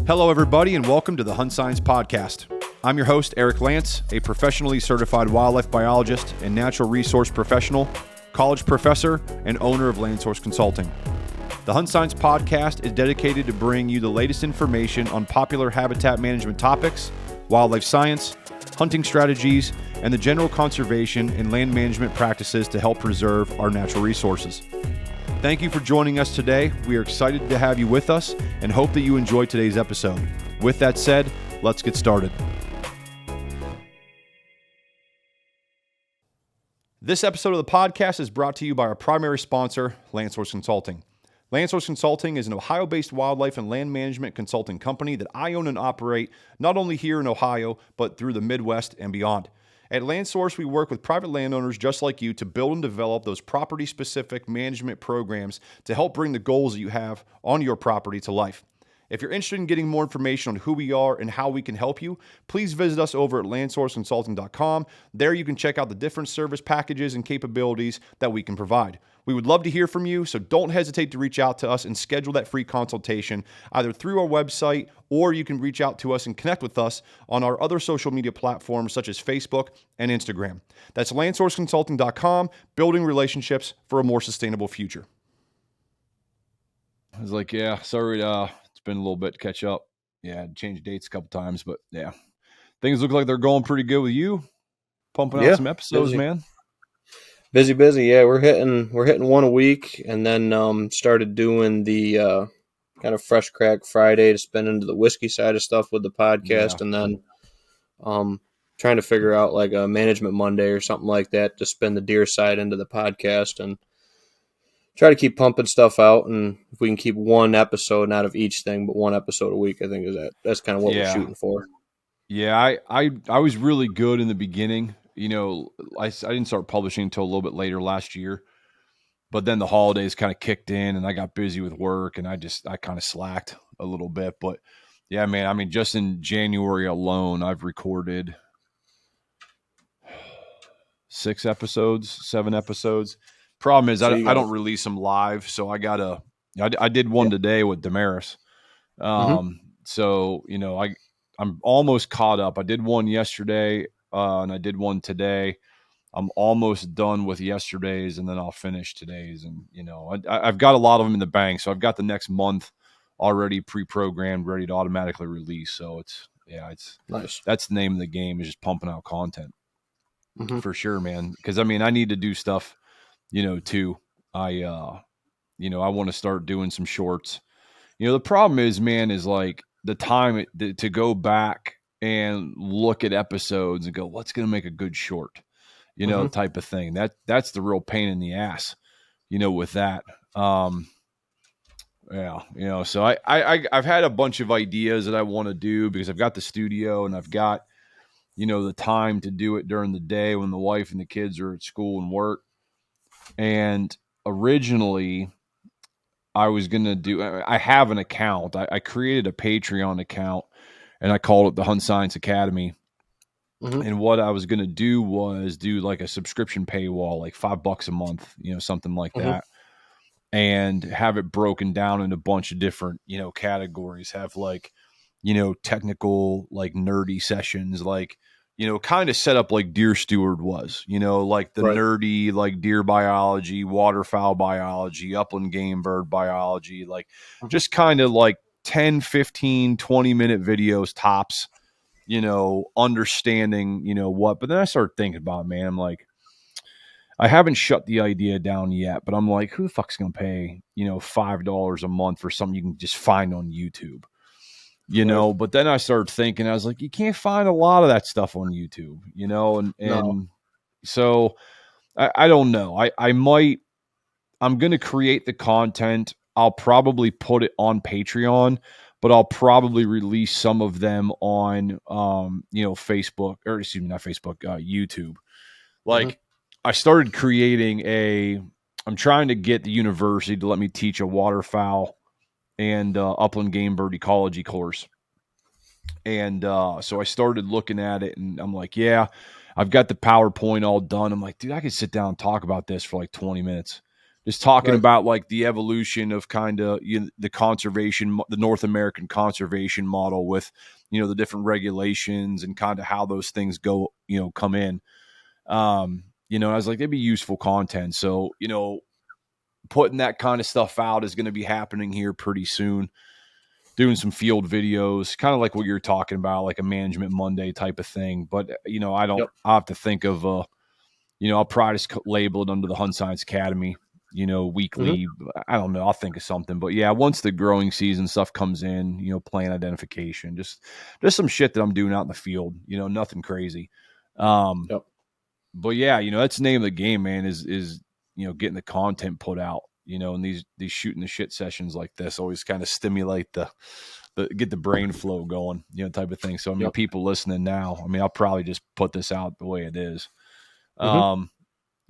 Hello, everybody, and welcome to the HuntScience podcast. I'm your host, Eric Lance, a professionally certified wildlife biologist and natural resource professional, college professor, and owner of Land Source Consulting. The HuntScience podcast is dedicated to bring you the latest information on popular habitat management topics, wildlife science, hunting strategies, and the general conservation and land management practices to help preserve our natural resources. Thank you for joining us today. We are excited to have you with us and hope that you enjoy today's episode. With that said, let's get started. This episode of the podcast is brought to you by our primary sponsor, Land Source Consulting. Land Source Consulting is an Ohio-based wildlife and land management consulting company that I own and operate not only here in Ohio, but through the Midwest and beyond. At Land Source, we work with private landowners just like you to build and develop those property-specific management programs to help bring the goals that you have on your property to life. If you're interested in getting more information on who we are and how we can help you, please visit us over at landsourceconsulting.com. There you can check out the different service packages and capabilities that we can provide. We would love to hear from you, so don't hesitate to reach out to us and schedule that free consultation either through our website, or you can reach out to us and connect with us on our other social media platforms such as Facebook and Instagram. That's landsourceconsulting.com, building relationships for a more sustainable future. I was like, yeah, sorry, it's been a little bit to catch up. Yeah, I had to change dates a couple times, but yeah, things look like they're going pretty good with you. Pumping out some episodes, busy. Man. Busy. Yeah, we're hitting one a week, and then started doing the kind of fresh crack Friday to spin into the whiskey side of stuff with the podcast, and then trying to figure out like a management Monday or something like that to spin the deer side into the podcast and try to keep pumping stuff out. And if we can keep one episode, not of each thing, but one episode a week, I think that's kind of what we're shooting for. Yeah, I was really good in the beginning. You know, I didn't start publishing until a little bit later last year, but then the holidays kind of kicked in and I got busy with work and I kind of slacked a little bit. But yeah, man, I mean, just in January alone, I've recorded 7 episodes. Problem is, I don't release them live, so I did one today with Damaris. So, you know, I'm almost caught up. I did one yesterday, and I did one today. I'm almost done with yesterday's, and then I'll finish today's. And, you know, I've got a lot of them in the bank, so I've got the next month already pre-programmed, ready to automatically release. So it's nice. That's the name of the game, is just pumping out content for sure, man. Because, I mean, I need to do stuff, you know, too. I want to start doing some shorts. You know, the problem is, man, is like the time to go back and look at episodes and go, what's going to make a good short, you know, type of thing. That's the real pain in the ass, you know, with that. Yeah, you know, so I've had a bunch of ideas that I want to do because I've got the studio and I've got, you know, the time to do it during the day when the wife and the kids are at school and work. And originally I was going to I have an account. I created a Patreon account and I called it the HuntScience Academy. And what I was going to do was do like a subscription paywall, like $5 a month, you know, something like that. And have it broken down in a bunch of different, you know, categories, have like, you know, technical, like nerdy sessions, like, you know, kind of set up like Deer Steward was, you know, like the nerdy, like deer biology, waterfowl biology, upland game bird biology, like just kind of like 10, 15, 20-minute videos tops, you know, understanding, you know, what. But then I started thinking about it, man. I'm like, I haven't shut the idea down yet, but I'm like, who the fuck's going to pay, you know, $5 a month for something you can just find on YouTube? You know, but then I started thinking, I was like, you can't find a lot of that stuff on YouTube, you know, and so I don't know. I'm going to create the content. I'll probably put it on Patreon, but I'll probably release some of them on, you know, Facebook, or excuse me, not Facebook, YouTube. Like I started creating I'm trying to get the university to let me teach a waterfowl and upland game bird ecology course. And so I started looking at it and I'm like, yeah, I've got the PowerPoint all done. I'm like, dude, I could sit down and talk about this for like 20 minutes. just talking Right. about like the evolution of kind of the conservation, the North American conservation model with the different regulations and kind of how those things go, come in. I was like, it'd be useful content. So putting that kind of stuff out is going to be happening here pretty soon. Doing some field videos, kind of like what you're talking about, like a Management Monday type of thing. But Yep. I have to think of I'll probably just label it under the HuntScience Academy, Hmm. weekly. I don't know. I'll think of something. But yeah, once the growing season stuff comes in, plant identification, just some shit that I'm doing out in the field, nothing crazy. Um, Yep. but yeah, that's the name of the game, man, is getting the content put out, and these shooting the shit sessions like this always kind of stimulate the get the brain flow going, type of thing. So I mean, Yep. people listening now, I mean, I'll probably just put this out the way it is. Hmm. Um,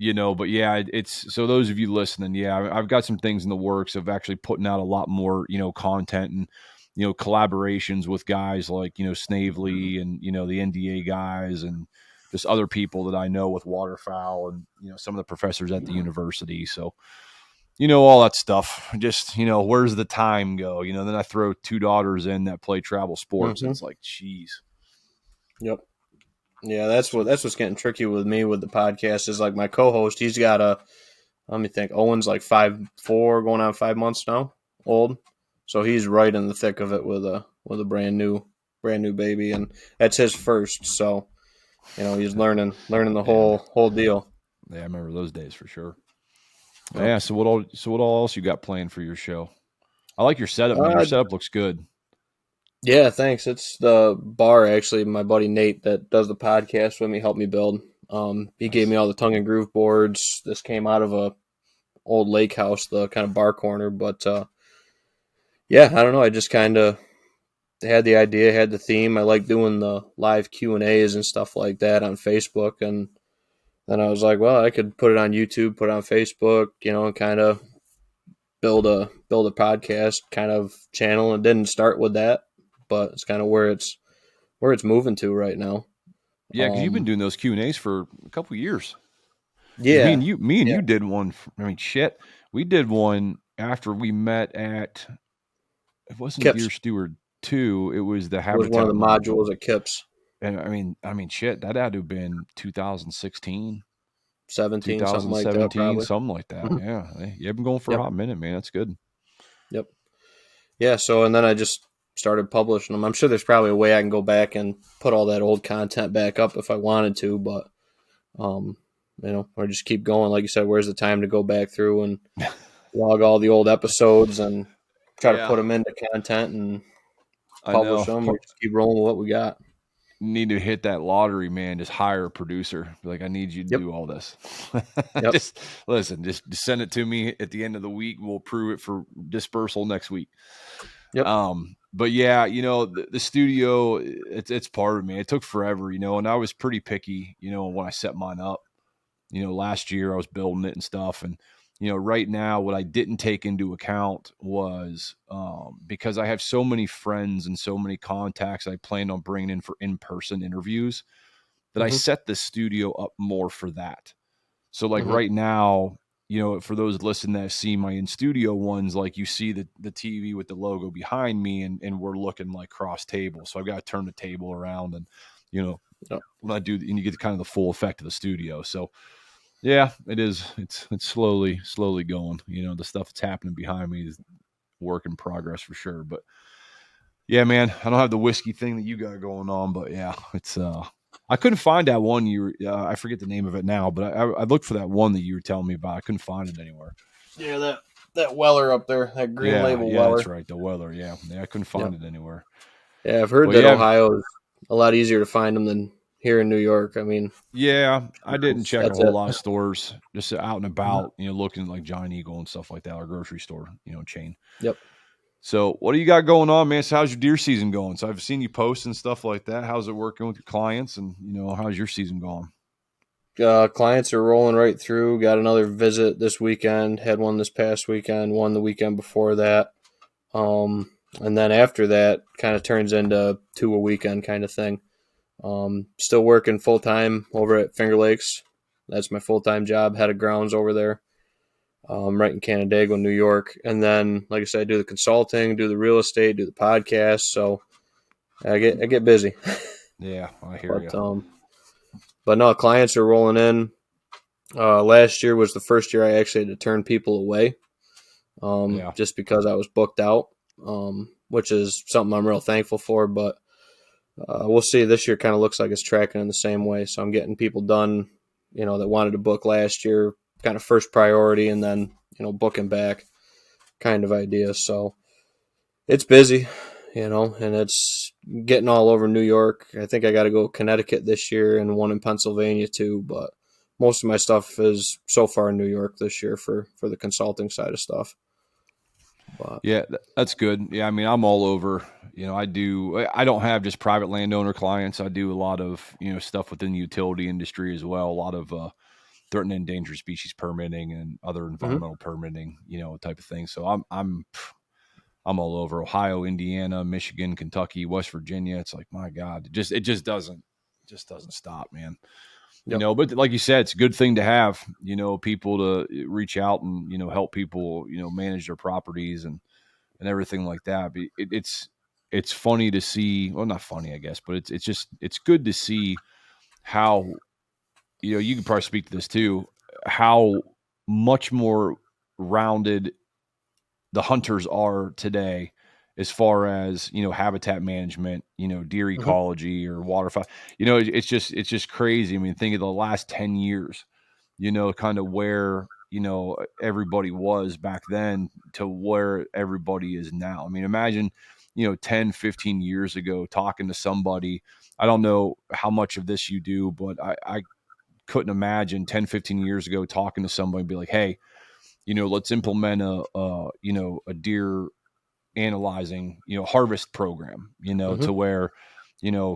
but yeah, it's so those of you listening, yeah, I've got some things in the works of actually putting out a lot more, content and, collaborations with guys like, Snavely and, the NDA guys and just other people that I know with waterfowl and, some of the professors at the university. So, all that stuff, just, where's the time go? Then I throw two daughters in that play travel sports. Hmm. It's like, geez. Yep. Yeah, that's So, what's getting tricky with me with the podcast is like my co-host. He's got a let me think. Owen's like 5'4", going on 5 months now, old. So he's right in the thick of it with a brand new baby, and that's his first. So he's learning the yeah, whole deal. yeah, I remember those days for sure. Yep. Yeah. So what all else you got planned for your show? I like your setup, man. Your Uh, setup looks good. yeah, thanks. It's the bar actually. My buddy Nate that does the podcast with me helped me build. He gave Nice. me all the tongue and groove boards. This came out of a old lake house, the kind of bar corner. But yeah, I don't know. I just kind of had the idea, had the theme. I like doing the live Q&As and stuff like that on Facebook, and then I was like, well, I could put it on YouTube, put it on Facebook, and kind of build a podcast kind of channel. It didn't start with that, but it's kind of where it's moving to right now. Yeah, because you've been Um, doing those Q&As for a couple of years. Because me yeah, and you, me and yeah, you did one. I mean, shit, we did one after we met at. It wasn't Deer Kips Steward 2. It was the was one of Habitat the one. modules at Kips, And I mean, shit, that had to have been 2016, 17, something like that, 2017, probably. something like that. Mhm. Yeah, hey, you've been going for a Yep, hot minute, man. That's good. yep, yeah. So and then I just started publishing them. I'm sure there's probably a way I can go back and put all that old content back up if I wanted to, but um, or just keep going. Like you said, where's the time to go back through and log all the old episodes and try to put Yeah, them into content and I publish know. them, or just keep rolling with what we got. Need to hit that lottery, man. Just hire a producer. Be like, I need you to Yep, do all this. yep, just listen, just send it to me at the end of the week. We'll approve it for dispersal next week. yep. But yeah, the studio, it's part of me. It took forever, and I was pretty picky, when I set mine up. Last year I was building it and stuff. And, right now, what I didn't take into account was because I have so many friends and so many contacts I planned on bringing in for in person interviews that I Hmm. set the studio up more for that. So, like Hmm. right now, for those listening that see my in studio ones, like you see the TV with the logo behind me and we're looking like cross table. So I've got to turn the table around and, you know, Yep. when I do, and you get kind of the full effect of the studio. So, yeah, it is. It's slowly going. The stuff that's happening behind me is work in progress for sure. But yeah, man, I don't have the whiskey thing that you got going on, but yeah, it's I couldn't find that one I forget the name of it now, but I looked for that one that you were telling me about. I couldn't find it anywhere. Yeah, that Weller up there, that green Yeah, label yeah, that's Weller. right. The Weller. Yeah, I couldn't Yep. find it anywhere. Yeah, I've heard But that yeah, Ohio is a lot easier to find them than here in New York. I mean, yeah, I didn't check a that's whole it. lot of stores, just out and Mhm. about, looking like Giant Eagle and stuff like that, or grocery store, chain. Yep. So, what do you got going on, man? So, how's your deer season going? So, I've seen you post and stuff like that. How's it working with your clients? And, how's your season going? Clients are rolling right through. Got another visit this weekend. Had one this past weekend. One the weekend before that. And then after that, kind of turns into two a weekend kind of thing. Still working full time over at Finger Lakes. That's my full time job. Head of grounds over there. right in Canandaigua, New York. And then, like I said, I do the consulting, do the real estate, do the podcast. So I get busy. Yeah, I hear but you. um, but no, clients are rolling in. Last year was the first year I actually had to turn people away, Yeah, just because I was booked out, which is something I'm real thankful for. But we'll see. This year kind of looks like it's tracking in the same way. So I'm getting people done, that wanted to book last year, kind of first priority, and then booking back kind of idea. So it's busy, and it's getting all over New York. I think I got to go Connecticut this year and one in Pennsylvania too. But most of my stuff is so far in New York this year for the consulting side of stuff. But yeah, that's good. Yeah, I mean, I'm all over. I don't have just private landowner clients. I do a lot of stuff within the utility industry as well. A lot of threatened and endangered species permitting and other hmm environmental permitting, type of thing. So I'm all over Ohio, Indiana, Michigan, Kentucky, West Virginia. It's like, my God, it just doesn't stop, man. yep. But like you said, it's a good thing to have, people to reach out and, help people, manage their properties and everything like that. But it's funny to see, well, not funny, I guess, but it's good to see how, you can probably speak to this too, how much more rounded the hunters are today as far as habitat management, deer hmm ecology or waterfowl. It's just crazy. I mean, think of the last 10 years, kind of where everybody was back then to where everybody is now. I mean, imagine 10, 15 years ago talking to somebody. I don't know how much of this you do, but I couldn't imagine 10, 15 years ago talking to somebody and be like, hey, let's implement a deer analyzing, harvest program, hmm to where,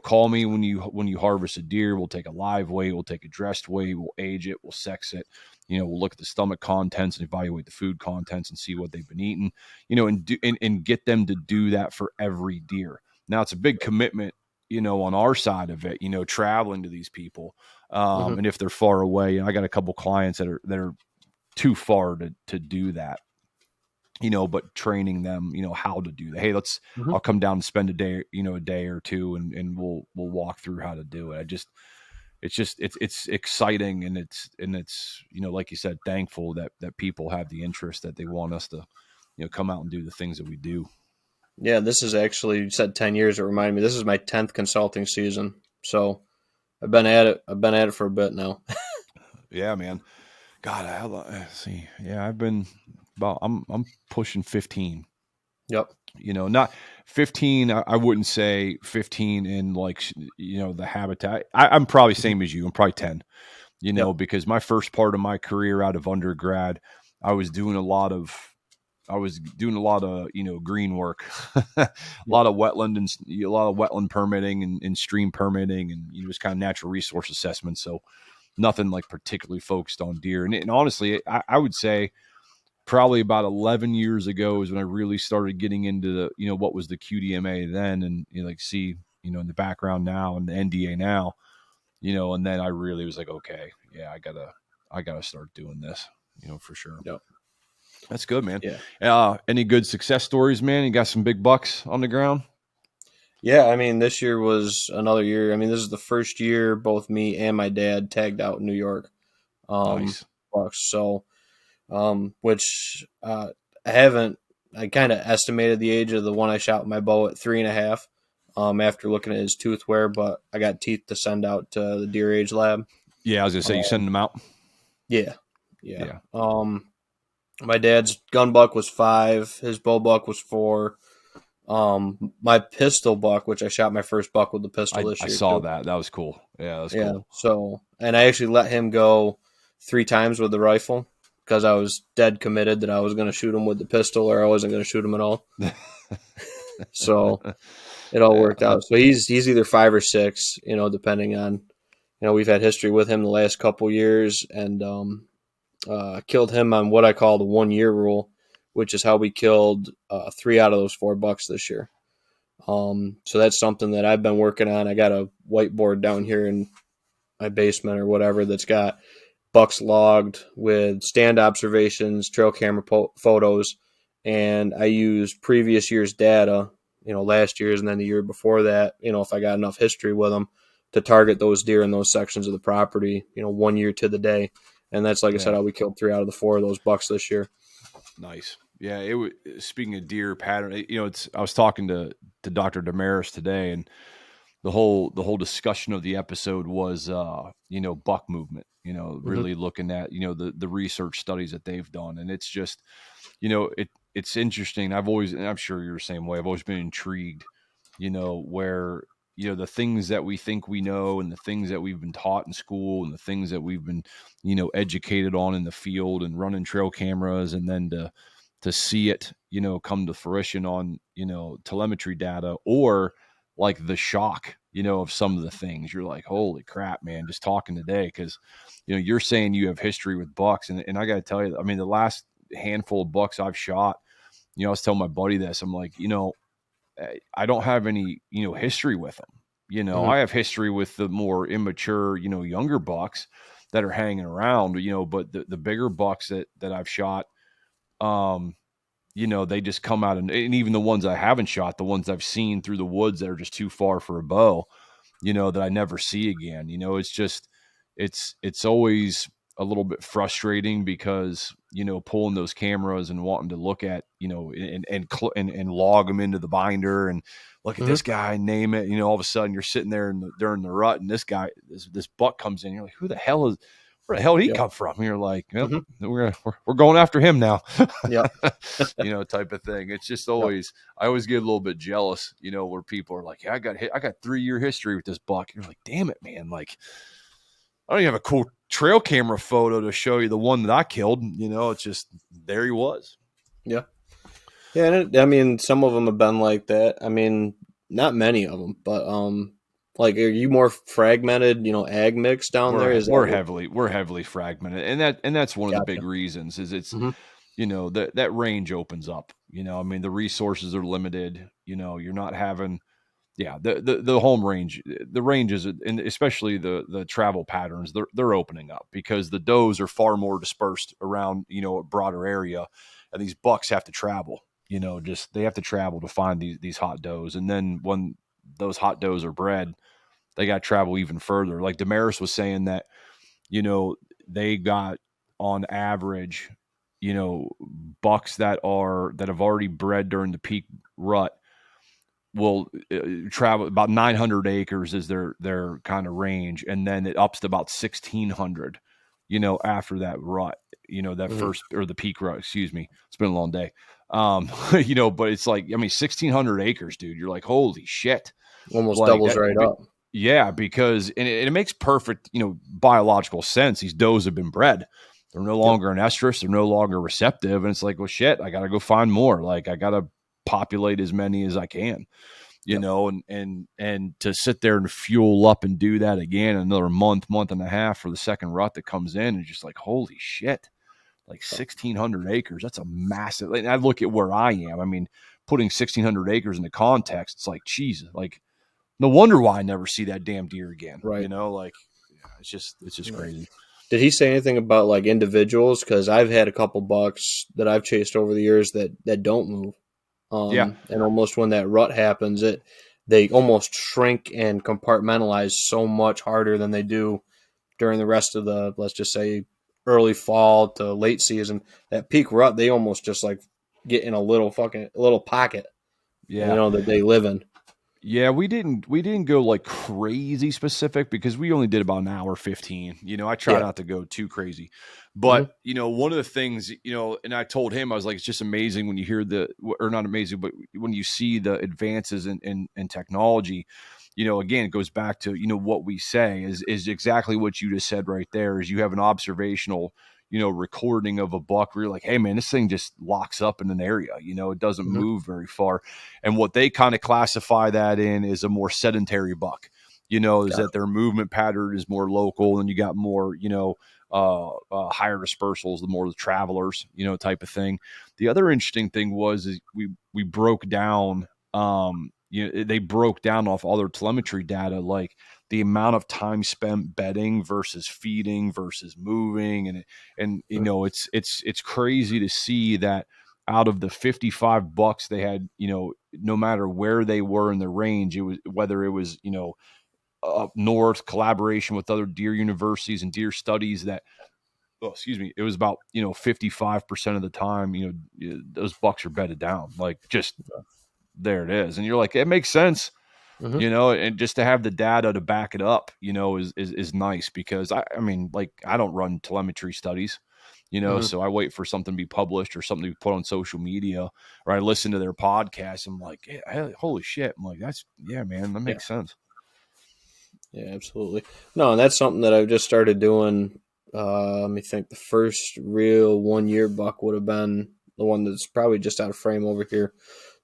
call me when you harvest a deer. We'll take a live weight, we'll take a dressed weight, we'll age it, we'll sex it, we'll look at the stomach contents and evaluate the food contents and see what they've been eating, and get them to do that for every deer. Now it's a big commitment, on our side of it, traveling to these people. hmm And if they're far away, I got a couple clients that are too far to do that, but training them, how to do that. Hey, hmm I'll come down and spend a day or two, and we'll walk through how to do it. It's exciting, and it's like you said, thankful that people have the interest, that they want us to, come out and do the things that we do. Yeah, this is actually, you said 10 years. It reminded me, this is my 10th consulting season. So I've been at it. I've been at it for a bit now. Yeah, man. God, let's see. Yeah, I've been I'm pushing 15. Yep. Not 15. I wouldn't say 15 in like the habitat. I'm probably hmm same as you. I'm probably 10. Yep. Because my first part of my career out of undergrad, I was doing a lot of green work, a Yep. lot of wetland and a lot of wetland permitting and stream permitting, and it was kind of natural resource assessment. So nothing like particularly focused on deer. And honestly, I would say probably about 11 years ago is when I really started getting into the, what was the QDMA then, and like see, in the background now and the NDA now, and then I really was like, okay, yeah, I gotta start doing this, for sure. Yep. That's good, man. Yeah. Any good success stories, man? You got some big bucks on the ground? Yeah. I mean, this year was another year. I mean, this is the first year both me and my dad tagged out in New York. Nice. Bucks. So, which I haven't. I kind of estimated the age of the one I shot with my bow at 3.5. After looking at his tooth wear, but I got teeth to send out to the deer age lab. Yeah, I was gonna say you Um, sending them out. yeah, yeah. Yeah, My dad's gun buck was 5. His bow buck was 4. My pistol buck, which I shot my first buck with the pistol I this I year saw too. that. That was cool. Yeah, that was Yeah. cool. So, and I actually let him go 3 times with the rifle because I was dead committed that I was going to shoot him with the pistol or I wasn't going to shoot him at all. So it all Yeah, worked out. So he's either 5 or 6, depending on, we've had history with him the last couple years, and killed him on what I call the 1 year rule, which is how we killed 3 out of those 4 bucks this year. So that's something that I've been working on. I got a whiteboard down here in my basement or whatever that's got bucks logged with stand observations, trail camera photos, and I use previous year's data, last year's and then the year before that, if I got enough history with them to target those deer in those sections of the property, 1 year to the day. And that's, like I said, Yeah. how we killed 3 out of the 4 of those bucks this year. Nice. Yeah, it was, speaking of deer pattern, it's I was talking to Dr. Damaris today, and the whole discussion of the episode was buck movement, Mm-hmm. really looking at, the research studies that they've done. And it's just, it's interesting. And I'm sure you're the same way. I've always been intrigued, where the things that we think we know, and the things that we've been taught in school, and the things that we've been educated on in the field and running trail cameras, and then to see it come to fruition on telemetry data, or like the shock of some of the things. You're like, holy crap, man, just talking today, because you're saying you have history with bucks, and I got to tell you, I mean, the last handful of bucks I've shot, I was telling my buddy this. I'm like, I don't have any, history with them. Mm-hmm. I have history with the more immature, younger bucks that are hanging around, but the bigger bucks that I've shot, um, they just come out, and even the ones I haven't shot, the ones I've seen through the woods that are just too far for a bow, that I never see again. It's just, it's always a little bit frustrating, because, pulling those cameras and wanting to look at, and log them into the binder and look at Mm-hmm. this guy, name it, all of a sudden you're sitting there during the rut, and this buck comes in. You're like, where the hell did he Yep. come from? And you're like, yep, Mm-hmm. we're going after him now. Yep. Type of thing. It's just Yep. always, I always get a little bit jealous, where people are like, yeah, I got 3-year history with this buck. You're like, damn it, man. Like, I don't even have a cool trail camera photo to show you the one that I killed. It's just, there he was. Yeah. Yeah. And I mean, some of them have been like that. I mean, not many of them, but like, are you more fragmented? Ag mix down there? Is that what? We're heavily fragmented, and that's one of the Gotcha. big reasons, is it's, Mm-hmm. that range opens up. I mean, the resources are limited. You're not having, yeah, the home range, the ranges, and especially the travel patterns, they're opening up, because the does are far more dispersed around a broader area, and these bucks have to travel. Just, they have to travel to find these hot does, and then when those hot does are bred, they got to travel even further. Like Damaris was saying that, you know, they got on average, bucks that have already bred during the peak rut will travel about 900 acres is their kind of range, and then it ups to about 1600 after that rut, that Mm-hmm. first, or the peak rut, excuse me. It's been a long day. But it's like, I mean, 1600 acres, dude. You're like, holy shit. Almost Like doubles that. right up. Yeah, because, and it makes perfect, biological sense. These does have been bred. They're no Yep. longer an estrus. They're no longer receptive. And it's like, well, shit, I got to go find more. Like, I got to populate as many as I can, Yep. and to sit there and fuel up and do that again another month and a half for the second rut that comes in, and just like, holy shit, like Yep. 1600 acres. That's a massive, and I look at where I am. I mean, putting 1600 acres into context, it's like, Jesus, like, no wonder why I never see that damn deer again. Right. Like, yeah, it's just Right. crazy. Did he say anything about like individuals? Because I've had a couple bucks that I've chased over the years that don't move. Yeah. And almost when that rut happens, they almost shrink and compartmentalize so much harder than they do during the rest of the, let's just say, early fall to late season. That peak rut, they almost just like get in a little pocket, Yeah. that they live in. Yeah, we didn't go like crazy specific, because we only did about an hour 15. I try Yeah. not to go too crazy. Mm-hmm. But, one of the things, and I told him, I was like, it's just amazing when you hear or not amazing, but when you see the advances in technology. Again, it goes back to, what we say is exactly what you just said right there. Is you have an observational, recording of a buck where you're like, hey man, this thing just locks up in an area, it doesn't Mm-hmm. move very far. And what they kind of classify that in is a more sedentary buck, is Got that their movement pattern is more local, and you got more, higher dispersals, the more the travelers, type of thing. The other interesting thing is we broke down, they broke down off other telemetry data, like the amount of time spent bedding versus feeding versus moving, and it's crazy to see that out of the 55 bucks they had, no matter where they were in the range, it was whether it was up north, collaboration with other deer universities and deer studies, that excuse me, it was about 55% of the time those bucks are bedded down, like just there it is, and you're like, it makes sense. Mm-hmm. And just to have the data to back it up, is nice, because I mean, like, I don't run telemetry studies, Mm-hmm. so I wait for something to be published or something to be put on social media, or I listen to their podcast. I'm like, holy shit. I'm like, yeah, man, that Yeah. makes sense. Yeah, absolutely. No, and that's something that I've just started doing. Let me think. The first real 1 year buck would have been the one that's probably just out of frame over here.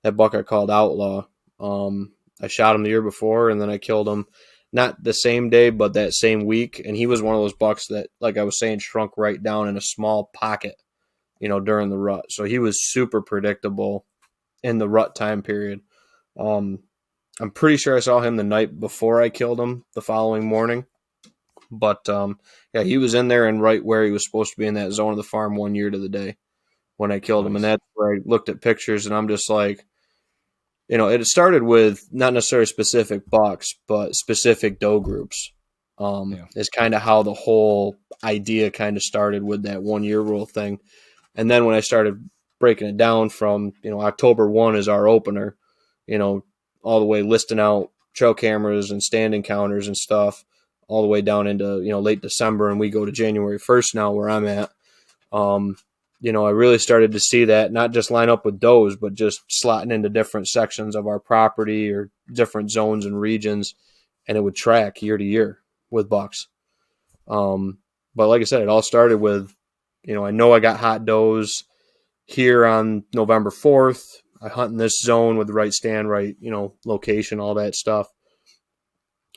That buck I called Outlaw. I shot him the year before, and then I killed him not the same day, but that same week. And he was one of those bucks that, like I was saying, shrunk right down in a small pocket, during the rut. So he was super predictable in the rut time period. Um, I'm pretty sure I saw him the night before I killed him the following morning. But yeah, he was in there and right where he was supposed to be in that zone of the farm 1 year to the day when I killed him. And Nice. that's where I looked at pictures and I'm just like, it started with not necessarily specific bucks, but specific doe groups. Yeah. Is kind of how the whole idea kind of started with that 1 year rule thing. And then when I started breaking it down from, October 1 is our opener, you know, all the way listing out trail cameras and stand encounters and stuff, all the way down into, late December. And we go to January 1st now where I'm at. Um, I really started to see that not just line up with does, but just slotting into different sections of our property or different zones and regions. And it would track year to year with bucks. But like I said, it all started with, I know I got hot does here on November 4th. I hunt in this zone with the right stand, right, location, all that stuff.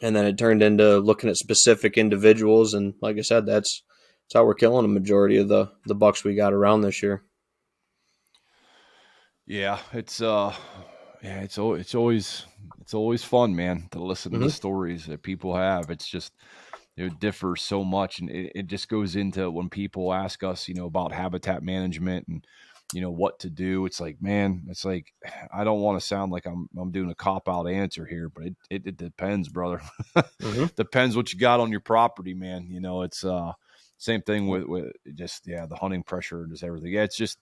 And then it turned into looking at specific individuals. And like I said, that's how we're killing a majority of the bucks we got around this year. Yeah, it's always fun, man, to listen to the Mm-hmm. stories that people have. It's just, it differs so much, and it just goes into when people ask us, about habitat management and what to do. It's like, man, it's like, I don't want to sound like I'm doing a cop out answer here, but it depends, brother. Mm-hmm. Depends what you got on your property, man. It's same thing with just, yeah, the hunting pressure and just everything. Yeah, it's just,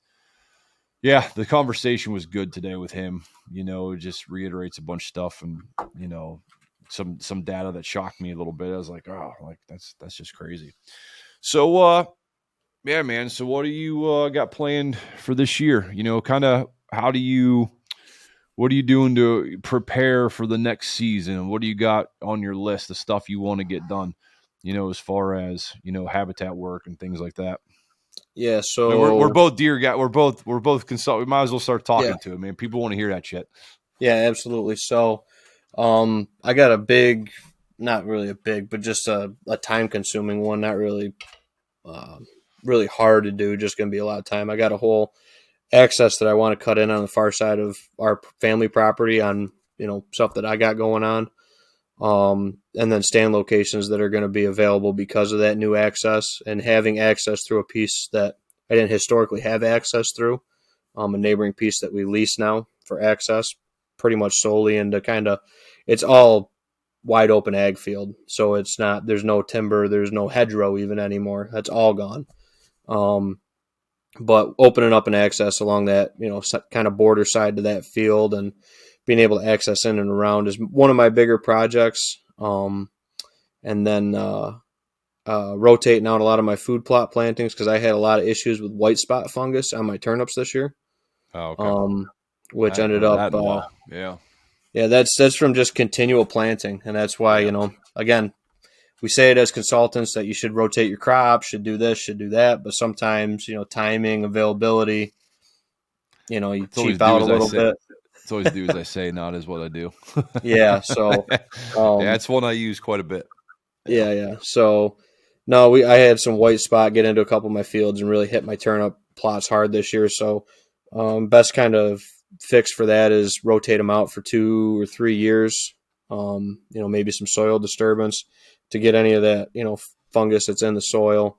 yeah, the conversation was good today with him. It just reiterates a bunch of stuff, and some data that shocked me a little bit. I was like, oh, like that's just crazy. So yeah, man. So what do you got planned for this year? Kind of what are you doing to prepare for the next season? What do you got on your list of stuff you want to get done? As far as habitat work and things like that. Yeah. I mean, we're So both deer guys. We're both consult. We might as well start yeah, talking to it, man. People want to hear that shit. yeah, absolutely. So, I got a big, not really a big, but just a time consuming one. Not really, uh, really hard to do. Just going to be a lot of time. I got a whole access that I want to cut in on the far side of our family property on, stuff that I got going on. And then stand locations that are going to be available because of that new access and having access through a piece that I didn't historically have access through, a neighboring piece that we lease now for access pretty much solely into it's all wide open ag field. So there's no timber, there's no hedgerow even anymore. That's all gone. Um, but opening up an access along that, kind of border side to that field and being able to access in and around is one of my bigger projects. And then rotating out a lot of my food plot plantings because I had a lot of issues with white spot fungus on my turnips this year, Oh, okay. um, I which hadn't ended heard of up, that in a while. Yeah. yeah, that's from just continual planting, and that's why Yeah. again, we say it as consultants that you should rotate your crops, should do this, should do that, but sometimes timing, availability, you It's always cheap do out a as I little say. bit. It's always do as I say, not as what I do. Yeah, so Yeah, um, it's one I use quite a bit. Yeah. yeah. So no, I had some white spot get into a couple of my fields and really hit my turnip plots hard this year. So best kind of fix for that is rotate them out for 2 or 3 years. Maybe some soil disturbance to get any of that, fungus that's in the soil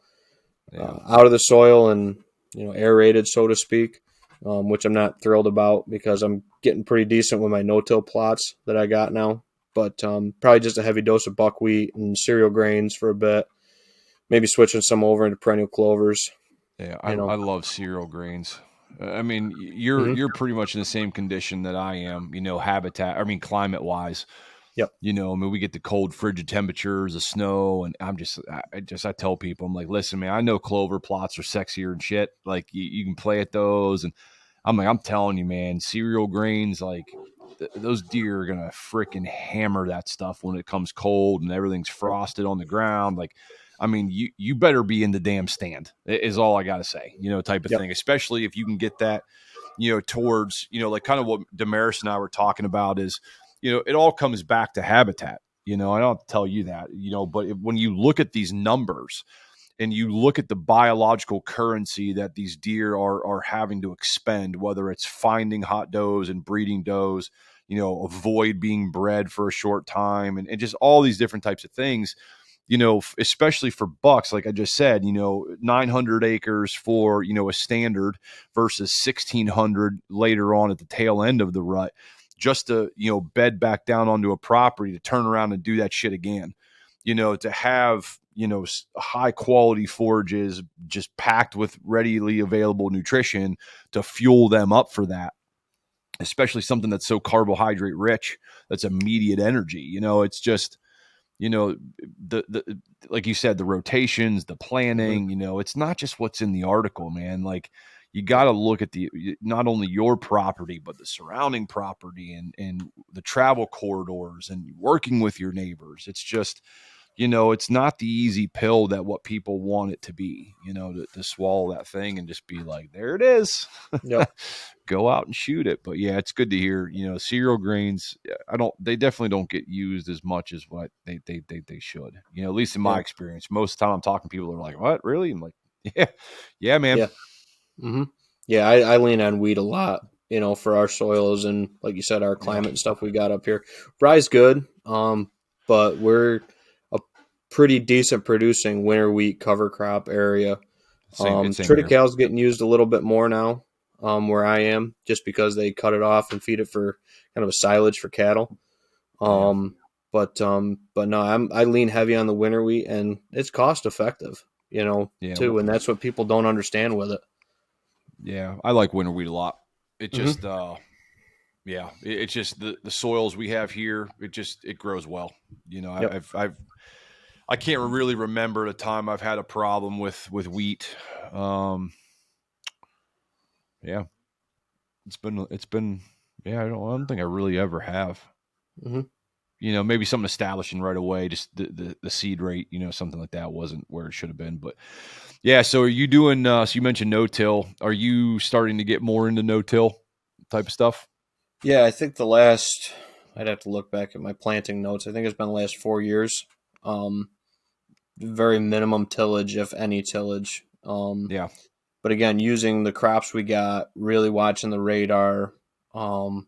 Yeah. out of the soil and, aerated, so to speak, which I'm not thrilled about because I'm getting pretty decent with my no-till plots that I got now. But probably just a heavy dose of buckwheat and cereal grains for a bit. Maybe switching some over into perennial clovers. Yeah, You know. I love cereal grains. I mean, you're Mm-hmm. you're pretty much in the same condition that I am, habitat, I mean, climate wise. Yep. I mean, we get the cold, frigid temperatures, the snow, and I tell people, I'm like, listen, man, I know clover plots are sexier and shit. Like, you can play at those, and I'm like, I'm telling you, man, cereal grains, like, those deer are gonna freaking hammer that stuff when it comes cold and everything's frosted on the ground. Like, I mean, you better be in the damn stand, is all I gotta say, type of Yep. thing. Especially if you can get that, towards, like kind of what Damaris and I were talking about is, it all comes back to habitat. I don't have to tell you that, but when you look at these numbers and you look at the biological currency that these deer are having to expend, whether it's finding hot does and breeding does, avoid being bred for a short time, and just all these different types of things, especially for bucks, like I just said, 900 acres for, a standard versus 1600 later on at the tail end of the rut, just to, bed back down onto a property to turn around and do that shit again, to have, high quality forages just packed with readily available nutrition to fuel them up for that, especially something that's so carbohydrate rich, that's immediate energy. It's just, the like you said, the rotations, the Mm-hmm. planning, it's not just what's in the article, man. Like, you got to look at not only your property but the surrounding property, and the travel corridors, and working with your neighbors. It's just, it's not the easy pill that what people want it to be, to swallow that thing and just be like, there it is. Yep. Go out and shoot it. But yeah, it's good to hear, cereal grains, they definitely don't get used as much as what they should, at least in my Yeah. experience. Most of the time I'm talking, people are like, what, really? I'm like, yeah, yeah, man. Yeah. Mm-hmm. Yeah. I lean on wheat a lot, for our soils and, like you said, our Yeah. climate and stuff we got up here. Rye's good, but we're a pretty decent producing winter wheat cover crop area. Same here. Triticale's getting used a little bit more now, where I am, just because they cut it off and feed it for kind of a silage for cattle. Yeah. But no, I lean heavy on the winter wheat, and it's cost effective, Yeah. too, and that's what people don't understand with it. Yeah. I like winter wheat a lot. It Mm-hmm. just, yeah, it's just the soils we have here. It grows well. Yep. I can't really remember the time I've had a problem with wheat. Yeah, it's been yeah. I don't think I really ever have. Mm-hmm. Maybe something establishing right away, just the seed rate, something like that wasn't where it should have been. But yeah, so are you doing? So you mentioned no till. Are you starting to get more into no till type of stuff? Yeah, I think the last, I'd have to look back at my planting notes. I think it's been the last 4 years. Um, Very minimum tillage, if any tillage. Yeah, But again, using the crops we got, really watching the radar, um,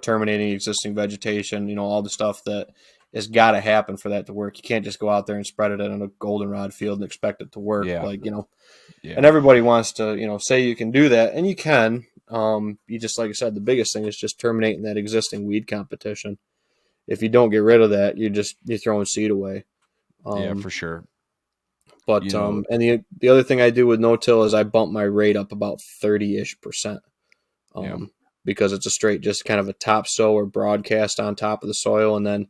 terminating existing vegetation, all the stuff that has got to happen for that to work. You can't just go out there and spread it on a goldenrod field and expect it to work. yeah, And yeah, everybody wants to, say you can do that, and you can. You just, like I said, the biggest thing is just terminating that existing weed competition. If you don't get rid of that, you're throwing seed away. yeah, Um, for sure. but You know, and the other thing I do with no till is I bump my rate up about 30-ish%. yeah, Because it's a straight, just kind of a top sow or broadcast on top of the soil, and then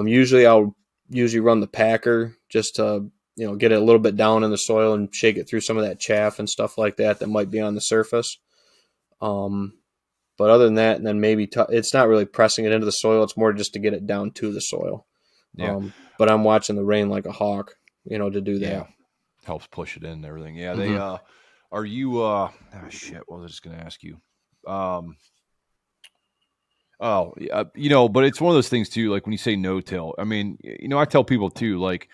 usually I'll run the packer just to get it a little bit down in the soil and shake it through some of that chaff and stuff like that might be on the surface. Um, but other than that, and then maybe it's not really pressing it into the soil; it's more just to get it down to the soil. yeah, But I'm watching the rain like a hawk, to do yeah. that. Helps push it in and everything. Yeah, they Mm-hmm. are you shit, what was I just gonna ask you? Um oh yeah, but it's one of those things too, like when you say no till, I mean, I tell people too, like,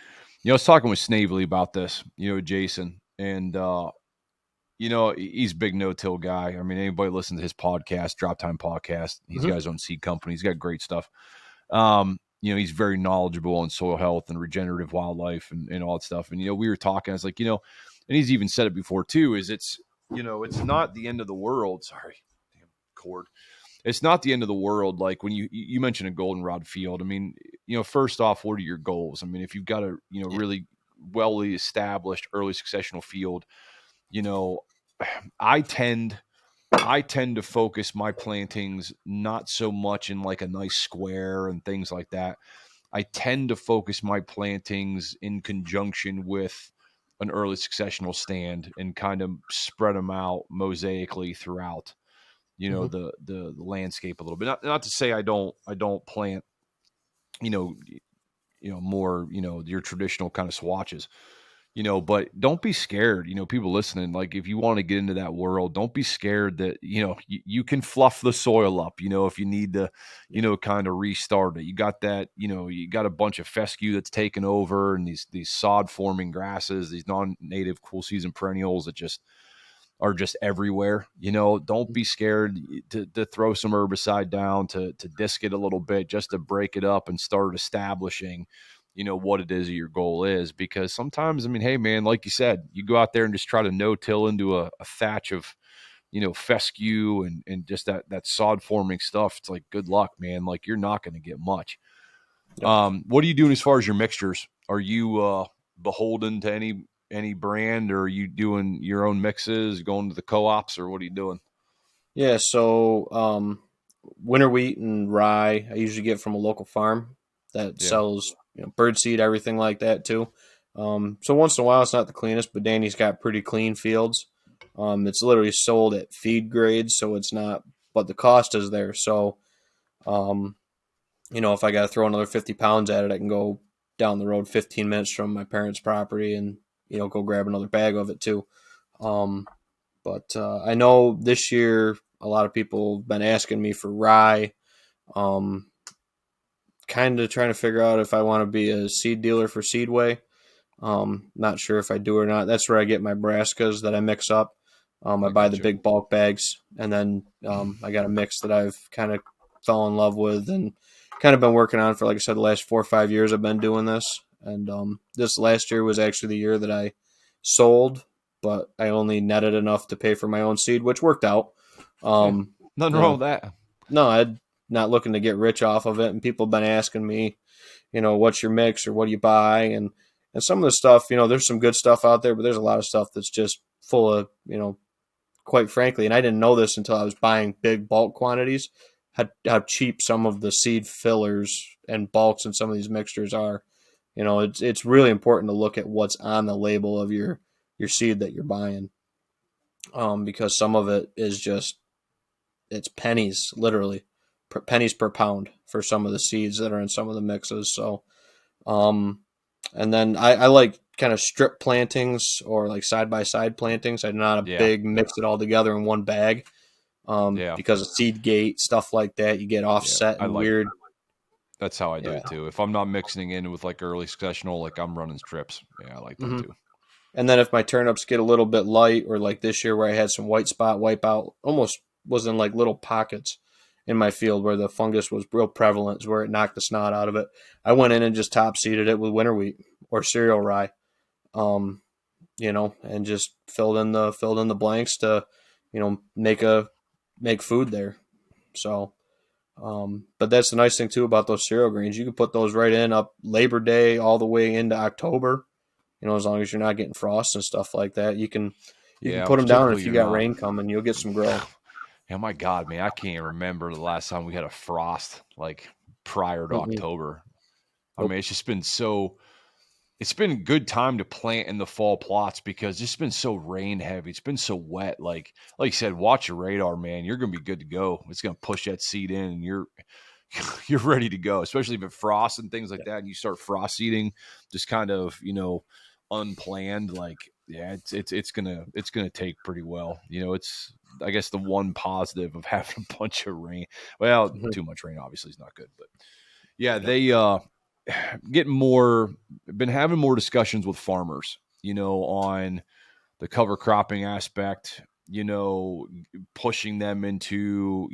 I was talking with Snavely about this, Jason, and he's a big no till guy. I mean, anybody listen to his podcast, Drop Time Podcast, he's Mm-hmm. got his own seed company, he's got great stuff. He's very knowledgeable on soil health and regenerative wildlife and all that stuff. And, we were talking, I was like, and he's even said it before too, is it's not the end of the world. Sorry, damn cord. It's not the end of the world. Like when you mentioned a goldenrod field. I mean, first off, what are your goals? I mean, if you've got a, Yeah. really well established early successional field, you know, I tend I tend to focus my plantings not so much in like a nice square and things like that. I tend to focus my plantings in conjunction with an early successional stand and kind of spread them out mosaically throughout, Hmm. the landscape a little bit. Not to say I don't plant, you know, more, your traditional kind of swatches, but don't be scared. People listening, like if you want to get into that world, don't be scared that, you can fluff the soil up, if you need to, Yeah. kind of restart it. You got that, you got a bunch of fescue that's taken over and these sod forming grasses, these non-native cool season perennials that just are just everywhere. Don't be scared to throw some herbicide down, to disc it a little bit, just to break it up and start establishing, what it is your goal is. Because sometimes, I mean, hey man, like you said, you go out there and just try to no-till into a thatch of, fescue and just that sod forming stuff. It's like, good luck, man. Like you're not going to get much. Yep. What are you doing as far as your mixtures? Are you beholden to any brand, or are you doing your own mixes, going to the co-ops, or what are you doing? Yeah. So, winter wheat and rye, I usually get from a local farm that Yeah, sells, bird seed, everything like that too. So once in a while, it's not the cleanest, but Danny's got pretty clean fields. It's literally sold at feed grades, so it's not, but the cost is there. So, um, if I got to throw another 50 pounds at it, I can go down the road 15 minutes from my parents' property and, go grab another bag of it too. Um, but I know this year a lot of people have been asking me for rye. Um, kind of trying to figure out if I want to be a seed dealer for Seedway. Not sure if I do or not. That's where I get my brassicas that I mix up. I I buy the got you. big bulk bags, and then I got a mix that I've kind of fell in love with and kind of been working on for, like I said, the last 4 or 5 years. I've been doing this, and this last year was actually the year that I sold, but I only netted enough to pay for my own seed, which worked out. Yeah, Um, nothing you wrong know, with that. no, I'm not looking to get rich off of it, and people have been asking me, what's your mix or what do you buy? And some of the stuff, there's some good stuff out there, but there's a lot of stuff that's just full of, quite frankly, and I didn't know this until I was buying big bulk quantities, how cheap some of the seed fillers and bulks in some of these mixtures are. It's really important to look at what's on the label of your seed that you're buying, because some of it is just it's pennies, literally pennies per pound for some of the seeds that are in some of the mixes. So, um, and then I like kind of strip plantings or like side by side plantings. I'm not a Yeah, big mix it all together in one bag, yeah, because of seed gate stuff like that. You get yeah. offset I and like. weird. That's how I do Yeah. it too. If I'm not mixing in with like early successional, like I'm running strips. Yeah, I like that Hmm. too. And then if my turnips get a little bit light, or like this year where I had some white spot wipeout, almost was in like little pockets in my field where the fungus was real prevalent, where it knocked the snot out of it. I went in and just top seeded it with winter wheat or cereal rye. Um, and just filled in the blanks to, make food there. So, but that's the nice thing too about those cereal grains. You can put those right in up Labor Day all the way into October. As long as you're not getting frost and stuff like that, you can Yeah, put which them down. And typically if you you're got not. rain coming, you'll get some grow. Yeah, my God, man, I can't remember the last time we had a frost like prior to Mm-mm. October. I mean, Nope. it's been a good time to plant in the fall plots because it's been so rain heavy. It's been so wet. Like you said, watch your radar, man. You're gonna be good to go. It's gonna push that seed in, and you're you're ready to go. Especially if it frosts and things like Yeah. that, and you start frost seeding, just kind of unplanned. Like yeah, it's gonna take pretty well. It's I guess the one positive of having a bunch of rain. Well, Mhm. too much rain obviously is not good, but yeah, Yep. they getting more been having more discussions with farmers, on the cover cropping aspect, pushing them into,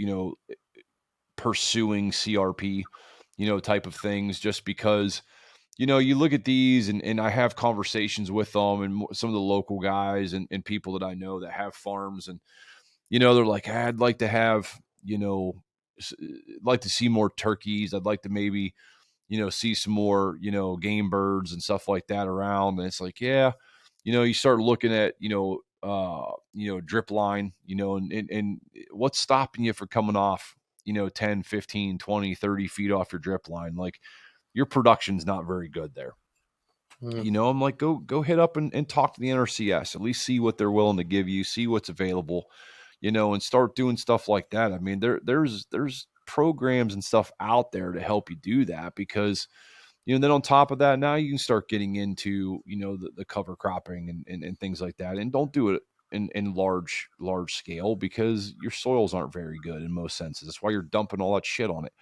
pursuing CRP, type of things, just because, you look at these, and I have conversations with them and some of the local guys and people that I know that have farms, and, they're like, I'd like to have, like to see more turkeys. I'd like to maybe, see some more, game birds and stuff like that around. And it's like, yeah, you start looking at, drip line, and what's stopping you from coming off, 10, 15, 20, 30 feet off your drip line? Like, your production's not very good there. Mm-hmm. I'm like, go hit up and talk to the NRCS, at least see what they're willing to give you, see what's available, and start doing stuff like that. I mean, there's programs and stuff out there to help you do that, because, then on top of that, now you can start getting into, the cover cropping and things like that. And don't do it in large scale, because your soils aren't very good in most senses. That's why you're dumping all that shit on it,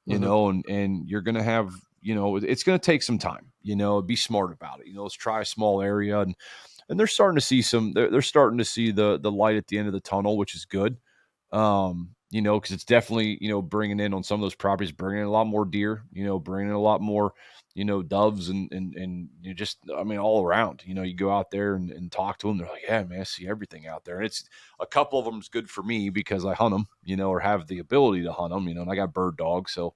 Mm-hmm. and you're going to have, it's going to take some time, be smart about it. Let's try a small area, and they're starting to see they're starting to see the light at the end of the tunnel, which is good. Because it's definitely, bringing in on some of those properties, bringing in a lot more deer, bringing in a lot more, doves and just, I mean, all around. You go out there and talk to them. They're like, yeah, man, I see everything out there. And it's a couple of them is good for me because I hunt them, or have the ability to hunt them, and I got bird dogs. So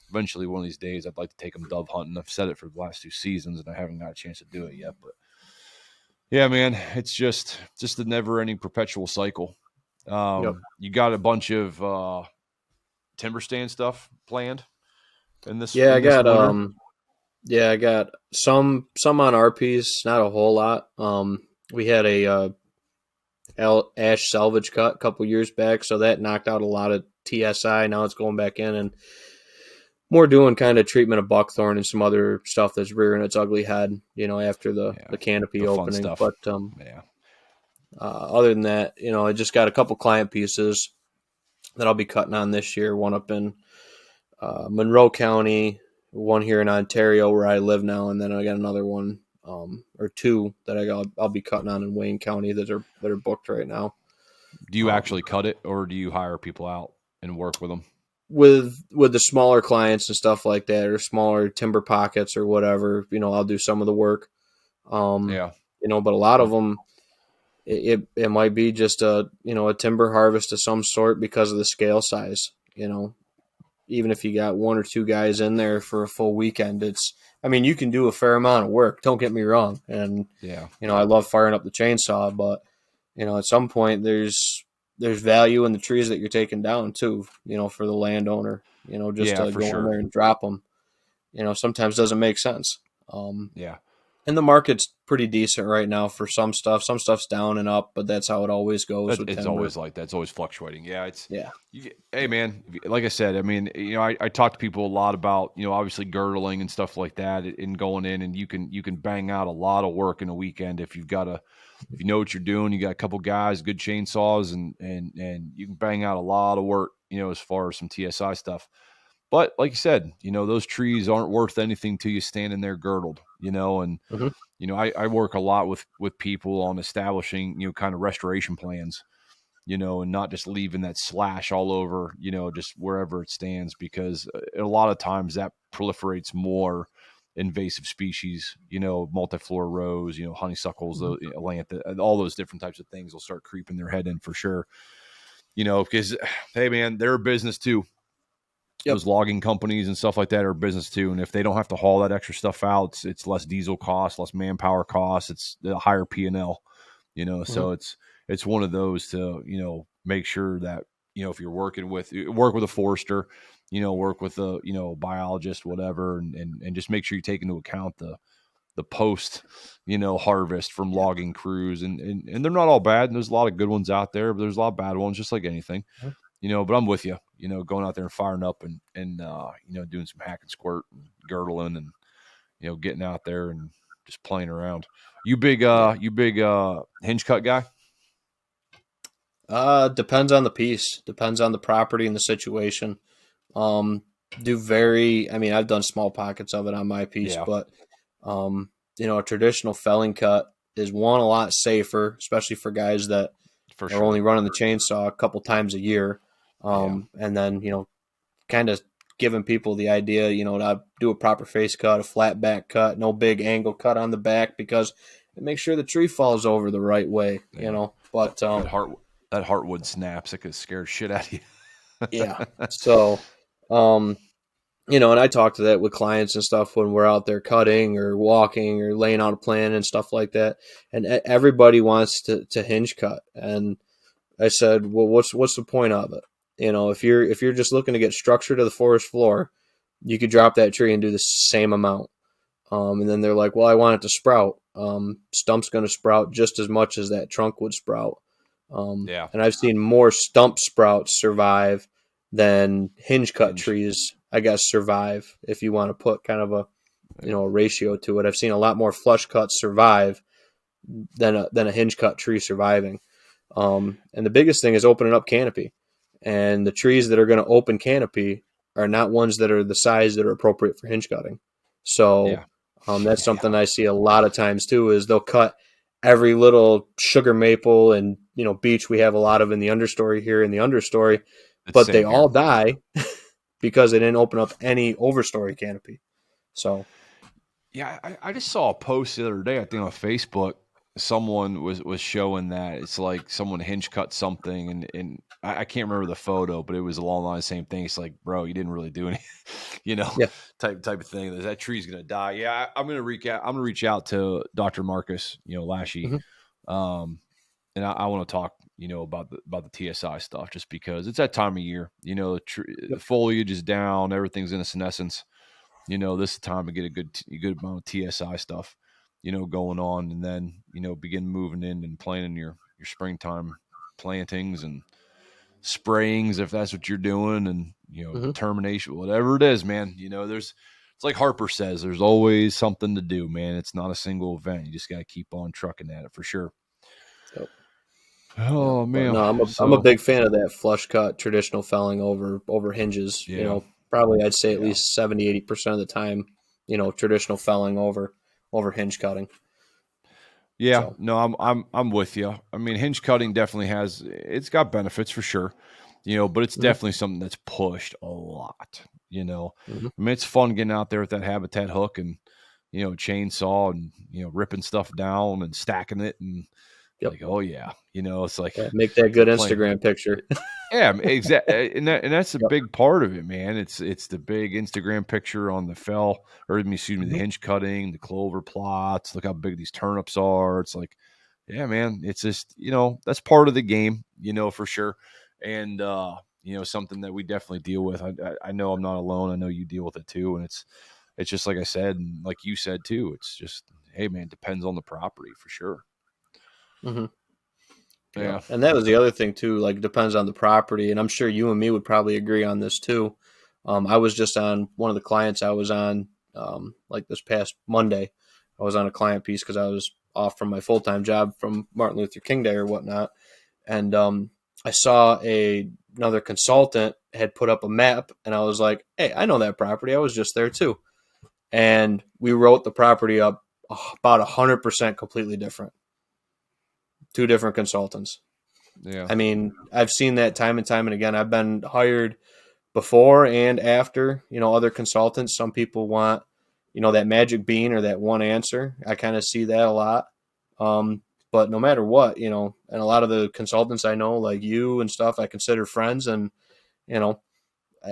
eventually one of these days I'd like to take them dove hunting. I've said it for the last 2 seasons and I haven't got a chance to do it yet. But yeah, man, it's just a never ending perpetual cycle. Yep. You got a bunch of timber stand stuff planned in this Yeah, winter. I got some on RPs, not a whole lot. We had a ash salvage cut a couple years back, so that knocked out a lot of TSI. Now it's going back in and more doing kind of treatment of buckthorn and some other stuff that's rearing its ugly head, after Yeah, the canopy the fun opening. stuff. But Yeah, other than that, I just got a couple client pieces that I'll be cutting on this year. One up in Monroe County, one here in Ontario where I live now, and then I got another one or two that I'll be cutting on in Wayne County that are booked right now. do you Um, actually cut it, or do you hire people out and work with them? with the smaller clients and stuff like that, or smaller timber pockets or whatever, I'll do some of the work. Um, Yeah, but a lot of them, it might be just a timber harvest of some sort because of the scale size. Even if you got one or two guys in there for a full weekend, I mean, you can do a fair amount of work. Don't get me wrong. And, yeah, I love firing up the chainsaw, but, at some point there's value in the trees that you're taking down too, for the landowner, just yeah, to for go in sure. there and drop them, sometimes doesn't make sense. Yeah, And the market's pretty decent right now for some stuff. Some stuff's down and up, but that's how it always goes with it's timber. always like that. It's always fluctuating. Yeah, Yeah. hey man, like I said, I mean, I talk to people a lot about, obviously girdling and stuff like that, and going in, and you can bang out a lot of work in a weekend if if you know what you're doing. You got a couple guys, good chainsaws, and you can bang out a lot of work, as far as some TSI stuff. But like you said, those trees aren't worth anything to you standing there girdled, and Hmm. I work a lot with people on establishing, kind of restoration plans, and not just leaving that slash all over, just wherever it stands, because a lot of times that proliferates more invasive species, multiflora rose, honeysuckles, Hmm. all those different types of things will start creeping their head in for sure, because, hey man, they're a business too. Yep. Those logging companies and stuff like that are a business too. And if they don't have to haul that extra stuff out, it's less diesel costs, less manpower costs, it's a higher P&L, Hmm. so it's one of those to, make sure that, if you're work with a forester, work with a, biologist, whatever, and just make sure you take into account the post, harvest from Yeah. logging crews, and they're not all bad. And there's a lot of good ones out there, but there's a lot of bad ones, just like anything, but I'm with you, going out there and firing up and doing some hack and squirt and girdling and, getting out there and just playing around. Yeah. You big hinge cut guy? Depends on the piece, depends on the property and the situation. Um, I mean, I've done small pockets of it on my piece, Yeah, but, um, a traditional felling cut is one, a lot safer, especially for guys that for are only sure. running the chainsaw a couple times a year. Yeah. And then, kind of giving people the idea, to do a proper face cut, a flat back cut, no big angle cut on the back, because it makes sure the tree falls over the right way, Yeah. But That heart that heartwood snaps. It could scare shit out of you. yeah. So, um, and I talk to that with clients and stuff when we're out there cutting or walking or laying out a plan and stuff like that. And everybody wants to hinge cut. And I said, well, what's the point of it? If you're just looking to get structure to the forest floor, you could drop that tree and do the same amount. And then they're like, well, I want it to sprout. Stump's going to sprout just as much as that trunk would sprout. Yeah. And I've seen more stump sprouts survive than hinge cut Hinge. trees, I guess, survive, if you want to put kind of a ratio to it. I've seen a lot more flush cuts survive than a hinge cut tree surviving. And the biggest thing is opening up canopy. And the trees that are going to open canopy are not ones that are the size that are appropriate for hinge cutting. So Yeah. that's something Yeah. I see a lot of times too, is they'll cut every little sugar maple and beech we have a lot of in the understory here in the understory, It's but they same here. all die because they didn't open up any overstory canopy. So Yeah, I just saw a post the other day, I think on Facebook. Someone was showing that it's like someone hinge cut something, and I can't remember the photo, but it was along the line the same thing. It's like, bro, you didn't really do anything, you know, yeah, type of thing. That tree's gonna die. Yeah, I'm gonna reach out to Dr. Marcus, Lashy, hmm um, and I want to talk, about the TSI stuff, just because it's that time of year. The yep, foliage is down, everything's in a senescence. This is the time to get a good amount of TSI stuff, going on, and then begin moving in and planning your springtime plantings and sprayings if that's what you're doing, and hmm termination, whatever it is, man. It's like Harper says, there's always something to do, man. It's not a single event. You just got to keep on trucking at it for sure. yep. Yeah, Oh but man, no, I'm a so big fan of that flush cut traditional felling over hinges. yeah, Probably I'd say at yeah. least 70-80% of the time, traditional felling over hinge cutting. Yeah, So no, I'm with you. I mean, hinge cutting definitely it's got benefits for sure, but it's hmm definitely something that's pushed a lot. hmm I mean, it's fun getting out there with that habitat hook and chainsaw and ripping stuff down and stacking it, and yep, like, oh yeah, it's like yeah, make that it's good like playing. Instagram picture. Yeah, exactly, and that's a Yep. big part of it, man. It's the big Instagram picture on the fell, or excuse me, the hmm hinge cutting, the clover plots. Look how big these turnips are. It's like, yeah, man. It's just that's part of the game, for sure, and something that we definitely deal with. I know I'm not alone. I know you deal with it too, and it's just like I said, and like you said too. It's just, hey, man, depends on the property for sure. hmm Yep. Yeah, And that was the other thing too. Like, it depends on the property, and I'm sure you and me would probably agree on this too. I was just on one of the clients I was on, like this past Monday. I was on a client piece because I was off from my full time job from Martin Luther King Day or whatnot, and I saw another consultant had put up a map, and I was like, "Hey, I know that property. I was just there too." And we wrote the property up about 100% completely different. Two different consultants. yeah, I mean, I've seen that time and time and again. I've been hired before and after, other consultants. Some people want, that magic bean or that one answer. I kind of see that a lot. But no matter what, and a lot of the consultants I know, like you and stuff, I consider friends. And, you know,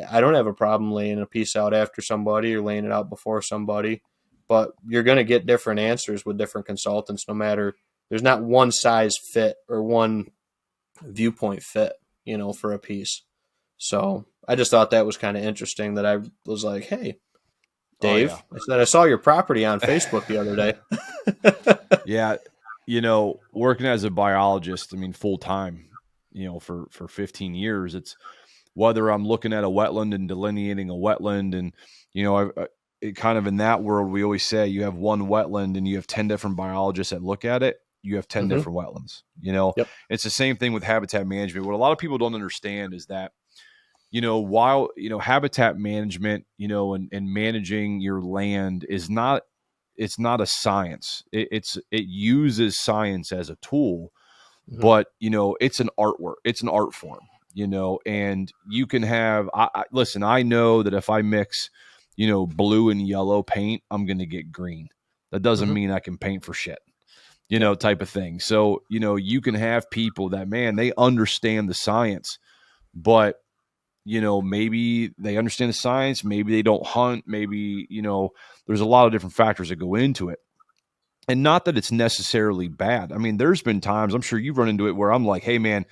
I don't have a problem laying a piece out after somebody or laying it out before somebody. But you're going to get different answers with different consultants, no matter, there's not one size fit or one viewpoint fit, for a piece. So I just thought that was kind of interesting that I was like, hey, oh yeah. Dave, I said, I saw your property on Facebook the other day. Yeah, working as a biologist, I mean, full time, for 15 years, it's whether I'm looking at a wetland and delineating a wetland, and it kind of in that world, we always say you have one wetland and you have 10 different biologists that look at it. You have 10 hmm different wetlands. Yep. It's the same thing with habitat management. What a lot of people don't understand is that while habitat management, and managing your land is not, it's not a science. It uses science as a tool, hmm but it's an artwork. It's an art form. and you can have, listen, I know that if I mix, blue and yellow paint, I'm going to get green. That doesn't Mm-hmm. mean I can paint for shit, Yep. type of thing. So, you can have people that, man, they understand the science, but maybe they understand the science, maybe they don't hunt, maybe, there's a lot of different factors that go into it. And not that it's necessarily bad. I mean, there's been times, I'm sure you've run into it, where I'm like, hey, man,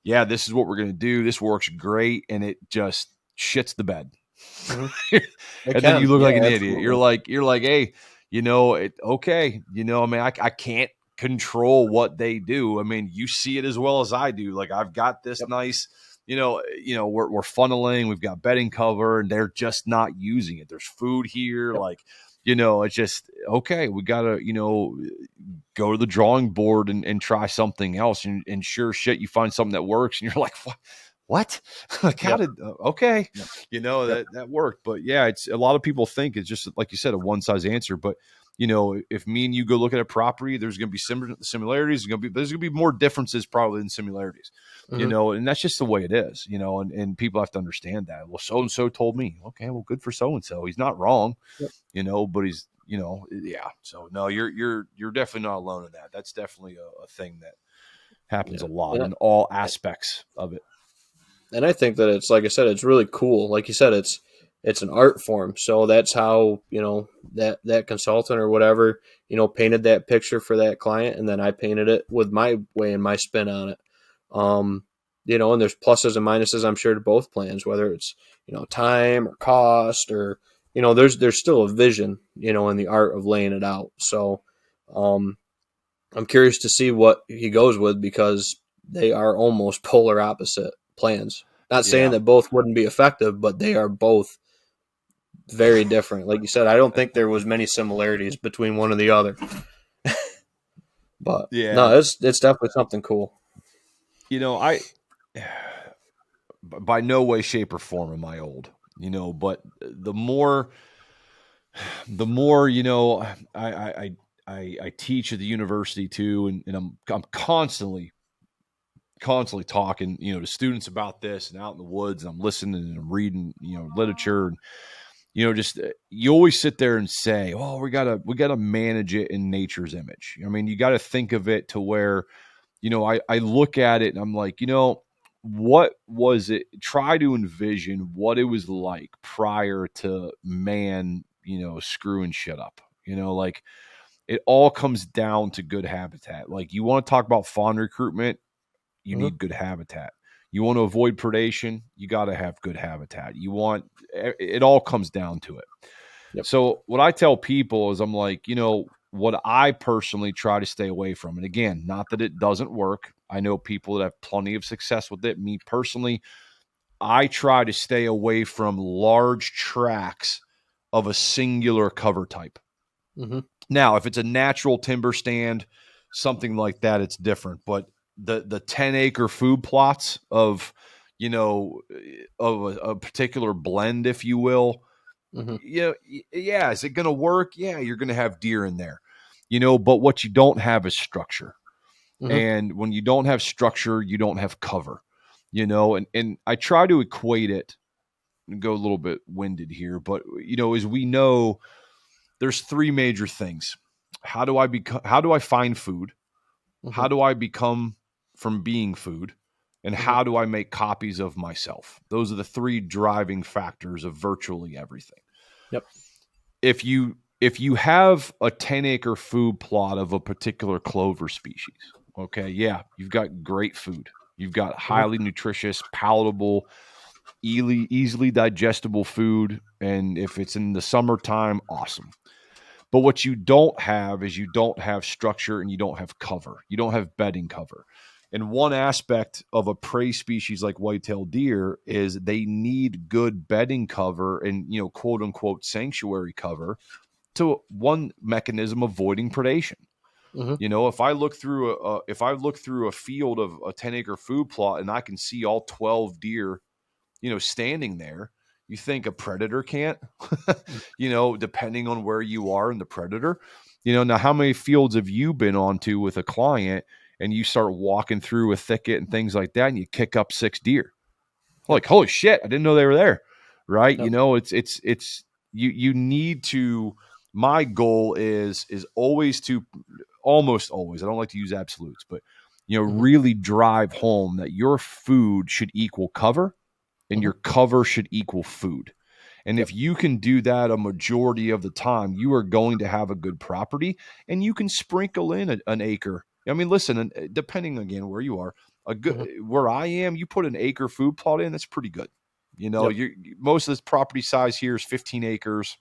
yeah, this is what we're going to do. This works great. And it just shits the bed. Mm-hmm. It And then you can. look Yeah, like an idiot. You're absolutely. like, hey, okay. I mean, I can't control what they do. I mean, you see it as well as I do. Like, I've got this Yep. nice, we're funneling, we've got bedding cover, and they're just not using it. There's food here. Yep. Like, it's just, okay, we got to, go to the drawing board and try something else. And sure shit, you find something that works and you're like, what? Like, how Yep. did, okay, Yep. Yep. that worked. But yeah, it's, a lot of people think it's just, like you said, a one size answer. But, if me and you go look at a property, there's going to be similarities. There's going to be more differences probably than similarities, Mm-hmm. and that's just the way it is, and people have to understand that. Well, so-and-so told me, okay, well, good for so-and-so. He's not wrong, Yep. but he's, yeah. So no, you're definitely not alone in that. That's definitely a thing that happens Yeah. a lot And in all aspects of it. I think that it's, like I said, it's really cool. Like you said, it's an art form. So that's how, that consultant or whatever, painted that picture for that client, and then I painted it with my way and my spin on it. Um, and there's pluses and minuses, I'm sure, to both plans, whether it's, time or cost, or, there's still a vision, in the art of laying it out. So, um, I'm curious to see what he goes with, because they are almost polar opposite plans. Not saying Yeah. that both wouldn't be effective, but they are both very different. Like you said, I don't think there was many similarities between one and the other. But Yeah. no, it's definitely something cool. I by no way, shape, or form am I old, but the more, I teach at the university too, and I'm constantly talking, to students about this and out in the woods, and I'm listening and I'm reading, literature, and just you always sit there and say, oh, we gotta manage it in nature's image. I mean, you got to think of it to where, I look at it and I'm like, what was it? Try to envision what it was like prior to man, screwing shit up. Like, it all comes down to good habitat. Like, you want to talk about fawn recruitment, you Mm-hmm. need good habitat. You want to avoid predation, you got to have good habitat. It all comes down to it. Yep. So what I tell people is, I'm like, what I personally try to stay away from. And again, not that it doesn't work. I know people that have plenty of success with it. Me personally, I try to stay away from large tracts of a singular cover type. Mm-hmm. Now, if it's a natural timber stand, something like that, it's different. But the 10-acre food plots of, you know, of a particular blend, if you will, Mm-hmm. yeah, is it going to work? Yeah, you're going to have deer in there, but what you don't have is structure. Mm-hmm. And when you don't have structure, you don't have cover, and I try to equate it and go a little bit winded here, but, as we know, there's three major things. How do I find food? Mm-hmm. How do I become from being food? And Mm-hmm. how do I make copies of myself? Those are the three driving factors of virtually everything. Yep. If you have a 10-acre food plot of a particular clover species, okay, yeah, you've got great food. You've got Mm-hmm. highly nutritious, palatable, easily digestible food. And if it's in the summertime, awesome. But what you don't have is, you don't have structure and you don't have cover. You don't have bedding cover. And one aspect of a prey species like white-tailed deer is they need good bedding cover and, quote unquote sanctuary cover, to one mechanism, avoiding predation. Mm-hmm. If I look through a field of a 10-acre food plot and I can see all 12 deer, standing there, you think a predator can't, depending on where you are in the predator. Now, how many fields have you been onto with a client and you start walking through a thicket and things like that and you kick up 6 deer? Yep. like, holy shit, I didn't know they were there. Right. Yep. It's you need to, my goal is always to, almost always, I don't like to use absolutes, but Hmm. really drive home that your food should equal cover and Hmm. your cover should equal food. And Yep. if you can do that a majority of the time, you are going to have a good property, and you can sprinkle in an acre. I mean, listen, depending again where you are, a good, Hmm. where I am, you put an acre food plot in, that's pretty good. Yep. You, most of this property size here is 15 acres.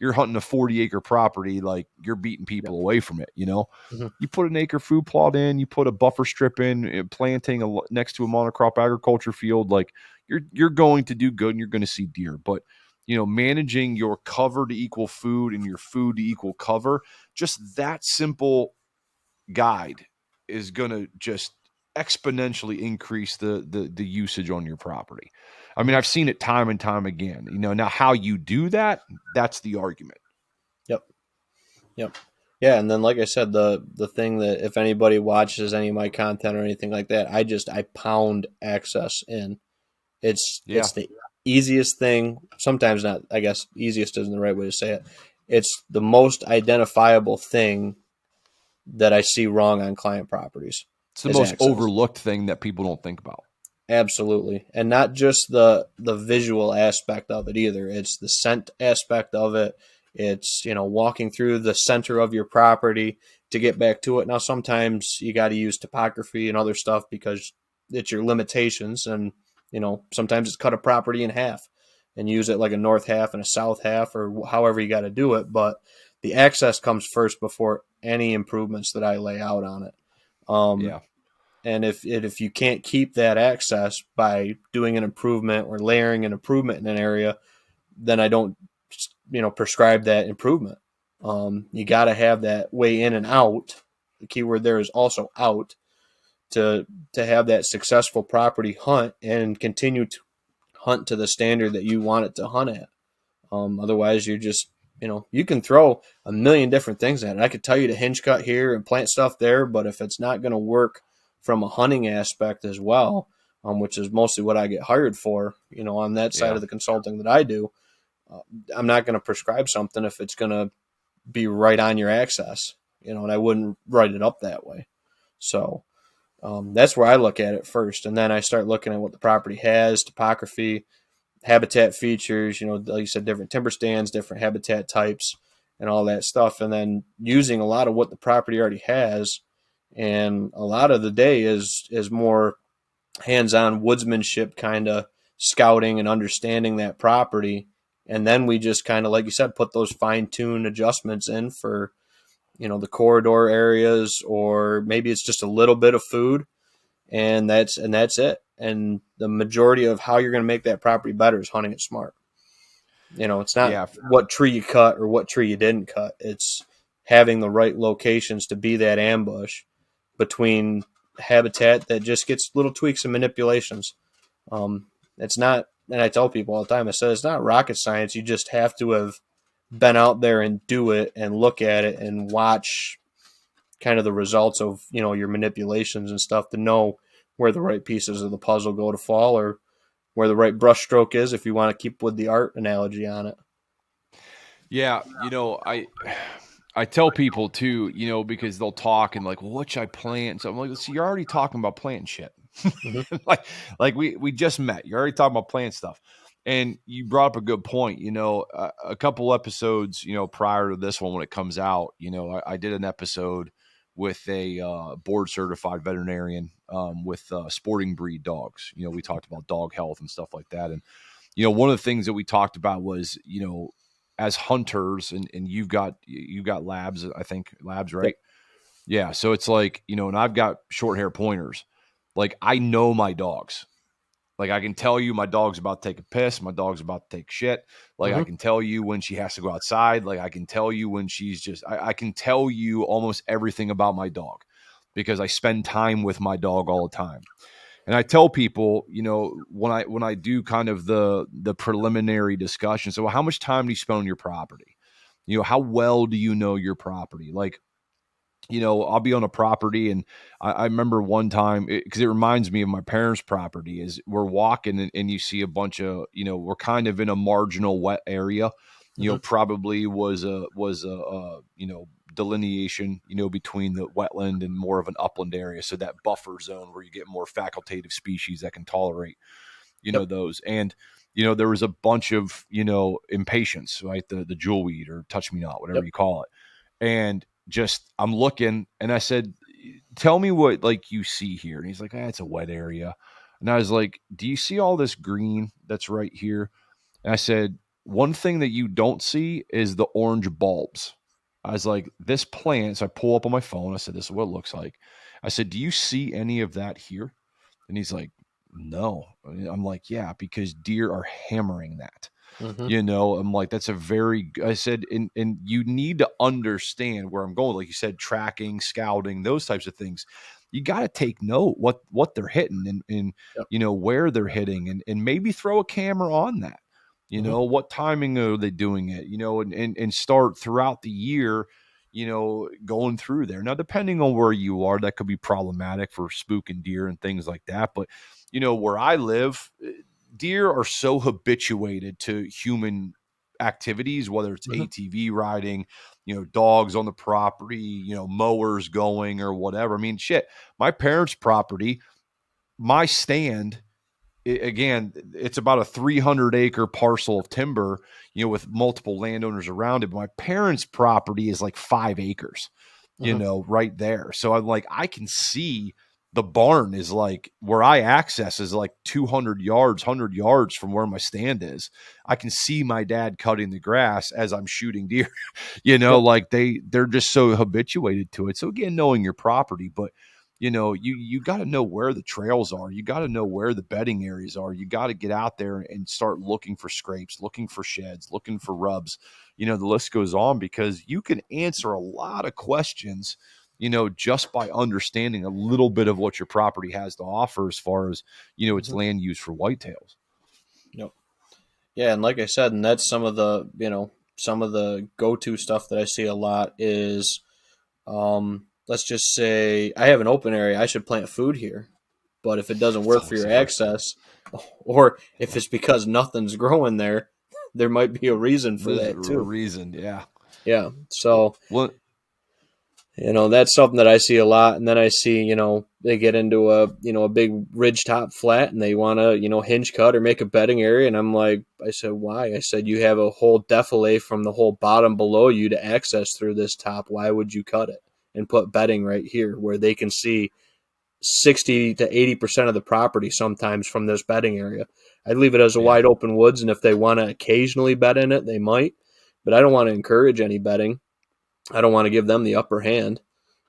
You're hunting a 40-acre property, like you're beating Yep. people away from it. Hmm. You put an acre food plot in, you put a buffer strip in, planting next to a monocrop agriculture field, like you're going to do good and you're going to see deer. But managing your cover to equal food and your food to equal cover, just that simple guide is going to just exponentially increase the usage on your property. I mean, Hmm. I've seen it time and time again. Now how you do that, that's the argument. Yep. Yep. Yeah, and then like I said, the thing that if anybody watches any of my content or anything like that, I pound access in. Yeah. It's the easiest thing. Sometimes not. I guess easiest isn't the right way to say it. It's the most identifiable thing that I see wrong on client properties It's the is most access. overlooked thing that people don't think about. Absolutely, and not just the visual aspect of it either. It's the scent aspect of it. It's walking through the center of your property to get back to it. Now sometimes you got to use topography and other stuff because it's your limitations, and sometimes it's cut a property in half and use it like a north half and a south half or however you got to do it. But the access comes first before any improvements that I lay out on it. Um, Yeah. and if you can't keep that access by doing an improvement or layering an improvement in an area, then I don't, prescribe that improvement. You got to have that way in and out. The keyword there is also out to have that successful property hunt and continue to hunt to the standard that you want it to hunt at. Otherwise, you're just, you can throw a million different things at it. I could tell you to hinge cut here and plant stuff there, but if it's not going to work from a hunting aspect as well, which is mostly what I get hired for, on that side Yeah. of the consulting that I do, uh, I'm not going to prescribe something if it's going to be right on your access, and I wouldn't write it up that way. So that's where I look at it first. And then I start looking at what the property has, topography, habitat features, like you said, different timber stands, different habitat types, and all that stuff. And then using a lot of what the property already has. And a lot of the day is more hands-on woodsmanship kind of scouting and understanding that property. And then we just kind of, like you said, put those fine-tuned adjustments in for, the corridor areas, or maybe it's just a little bit of food, and that's it. And the majority of how you're going to make that property better is hunting it smart. It's not Yeah. what tree you cut or what tree you didn't cut. It's having the right locations to be that ambush between habitat that just gets little tweaks and manipulations. It's not, and I tell people all the time, I said it's not rocket science. You just have to have been out there and do it and look at it and watch kind of the results of your manipulations and stuff to know where the right pieces of the puzzle go to fall, or where the right brush stroke is if you want to keep with the art analogy on it. Yeah, I tell people too, because they'll talk and like, well, what should I plant? So I'm like, see, you're already talking about planting shit. Mm-hmm. like we just met. You're already talking about plant stuff. And you brought up a good point. A couple episodes, prior to this one when it comes out, I did an episode with a board certified veterinarian with sporting breed dogs. We talked about dog health and stuff like that. And one of the things that we talked about was, as hunters, and you've got labs, I think labs, right? Yep. Yeah. So it's like, and I've got short hair pointers. Like I know my dogs. Like I can tell you my dog's about to take a piss, my dog's about to take shit. Like I Mm-hmm. can tell you when she has to go outside. Like I can tell you when she's just I can tell you almost everything about my dog because I spend time with my dog all the time. And I tell people, when I do kind of the preliminary discussion, so how much time do you spend on your property? How well do you know your property? Like I'll be on a property, and I remember one time, because it reminds me of my parents' property. Is we're walking, and you see a bunch of, we're kind of in a marginal wet area. Mm-hmm. Probably delineation, between the wetland and more of an upland area. So that buffer zone where you get more facultative species that can tolerate, Yep. those. And, there was a bunch of, impatiens, right? The jewelweed or touch me not, whatever Yep. you call it. And just, I'm looking, and I said, tell me what like you see here. And he's like, it's a wet area. And I was like, do you see all this green that's right here? And I said, one thing that you don't see is the orange bulbs. I was like, this plant. So I pull up on my phone. I said, this is what it looks like. I said, do you see any of that here? And he's like, no. I'm like, yeah, because deer are hammering that. Mm-hmm. I'm like, that's I said, and you need to understand where I'm going. Like you said, tracking, scouting, those types of things. You got to take note what they're hitting, and Yep. where they're hitting, and maybe throw a camera on that. Mm-hmm. What timing are they doing it? And start throughout the year, going through there. Now, depending on where you are, that could be problematic for spooking deer and things like that. But where I live, deer are so habituated to human activities, whether it's Mm-hmm. ATV riding, dogs on the property, mowers going or whatever. I mean, shit, my parents' property, my stand, again, it's about a 300-acre parcel of timber, with multiple landowners around it. But my parents' property is like 5 acres, Mm-hmm. right there. So I'm like, I can see the barn is like where I access is like 200 yards, 100 yards from where my stand is. I can see my dad cutting the grass as I'm shooting deer, Yep. like they're just so habituated to it. So again, knowing your property, but you got to know where the trails are. You got to know where the bedding areas are. You got to get out there and start looking for scrapes, looking for sheds, looking for rubs. The list goes on, because you can answer a lot of questions, just by understanding a little bit of what your property has to offer as far as, its Mm-hmm. land use for whitetails. Yep. Yeah, and like I said, and that's some of the go-to stuff that I see a lot is, let's just say I have an open area. I should plant food here, but if it doesn't It's work for always your the first thing. access, or if it's because nothing's growing there, there might be a reason for There's a that too. reason. Yeah. Yeah. So, Well, that's something that I see a lot. And then I see, they get into a big ridge top flat and they want to, hinge cut or make a bedding area. And I'm like, I said, why? I said, you have a whole defilé from the whole bottom below you to access through this top. Why would you cut it and put bedding right here where they can see 60 to 80% of the property sometimes from this bedding area? I'd leave it as a yeah. wide open woods. And if they want to occasionally bed in it, they might, but I don't want to encourage any bedding. I don't want to give them the upper hand.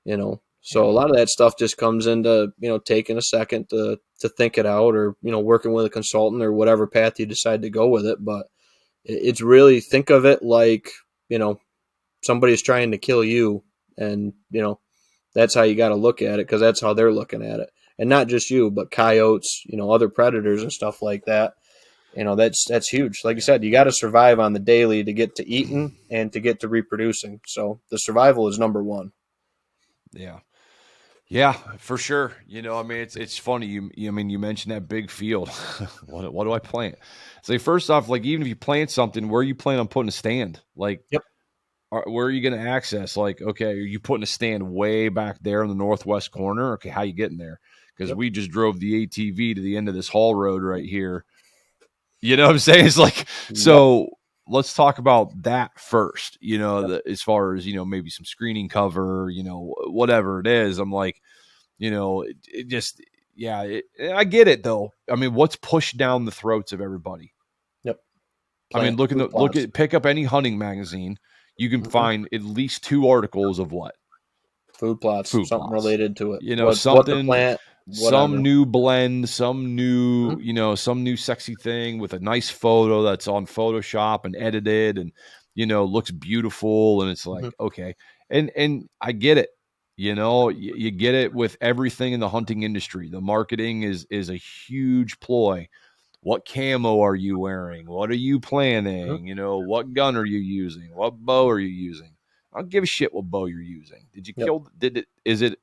So a Yeah. lot of that stuff just comes into, taking a second to think it out, or, working with a consultant or whatever path you decide to go with it. But it's really, think of it like, you know, somebody's trying to kill you, and, that's how you got to look at it, because that's how they're looking at it. And not just you, but coyotes, other predators and stuff like that. That's huge. Like you Yeah. said, you got to survive on the daily to get to eating and to get to reproducing. So the survival is number one. Yeah. Yeah, for sure. I mean, it's funny. I mean, you mentioned that big field. What do I plant? So first off, like, even if you plant something, where you plan on putting a stand? Like, Yep. where are you going to access? Like, okay, are you putting a stand way back there in the northwest corner? Okay, how you getting there? Because Yep. we just drove the ATV to the end of this haul road right here. You know what I'm saying? It's like, Yep. so let's talk about that first. Yep. As far as, maybe some screening cover, whatever it is. I'm like, it just, yeah, I get it though. I mean, what's pushed down the throats of everybody? Yep. I mean, Plant food plots. pick up any hunting magazine. You can Hmm. find at least two articles of what? Food plots. Food Something plots. related to it. What to Something, plant. some Whatever. new blend, some Hmm. new, some new sexy thing with a nice photo that's on Photoshop and edited, and, looks beautiful. And it's Hmm. like, okay. And I get it. You get it with everything in the hunting industry. The marketing is a huge ploy. What camo are you wearing? What are you Hmm. planning? What gun are you using? What bow are you using? I don't give a shit what bow you're using. Did you Yep. kill? Is it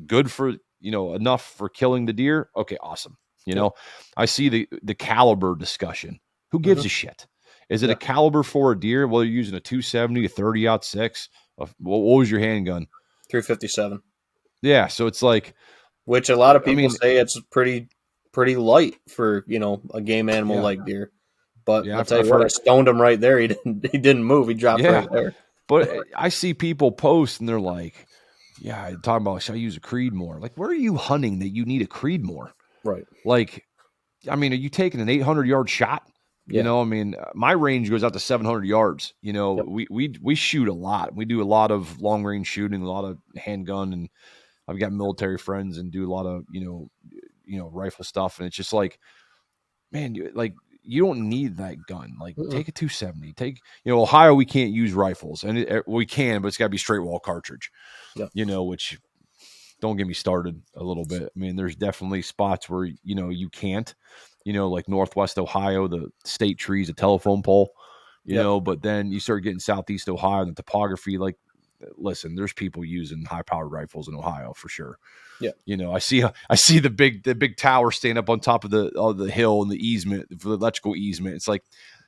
good for, enough for killing the deer? Okay, awesome. Yep. I see the caliber discussion. Who Mm-hmm. gives a shit? Is it a Yeah. caliber for a deer? Well, you're using a 270, a 30-06. What was your handgun? 357. Yeah, so it's like, Which a lot of I people mean, say it's pretty light for a game animal yeah, like deer. But yeah, I'll tell I've you what, I heard, stoned him right there. He didn't move. He dropped yeah, right there. but I see people post and they're like, yeah, talking about should I use a Creedmoor? Like, where are you hunting that you need a Creedmoor? Right. Like, I mean, are you taking an 800-yard shot? Yeah. I mean, my range goes out to 700 yards. Yep. We shoot a lot. We do a lot of long range shooting, a lot of handgun, and I've got military friends and do a lot of rifle stuff. And it's just like, man, you don't need that gun. Like, Mm-mm. take a 270. Take, Ohio, we can't use rifles, and we can, but it's got to be straight wall cartridge. Yep. Which, don't get me started a little bit. I mean, there's definitely spots where you can't, like Northwest Ohio, the state trees, a telephone pole, Yep. but then you start getting Southeast Ohio and the topography. Like, listen, there's people using high powered rifles in Ohio for sure. Yep. I see the big tower stand up on top of the hill and the easement for the electrical easement. It's like,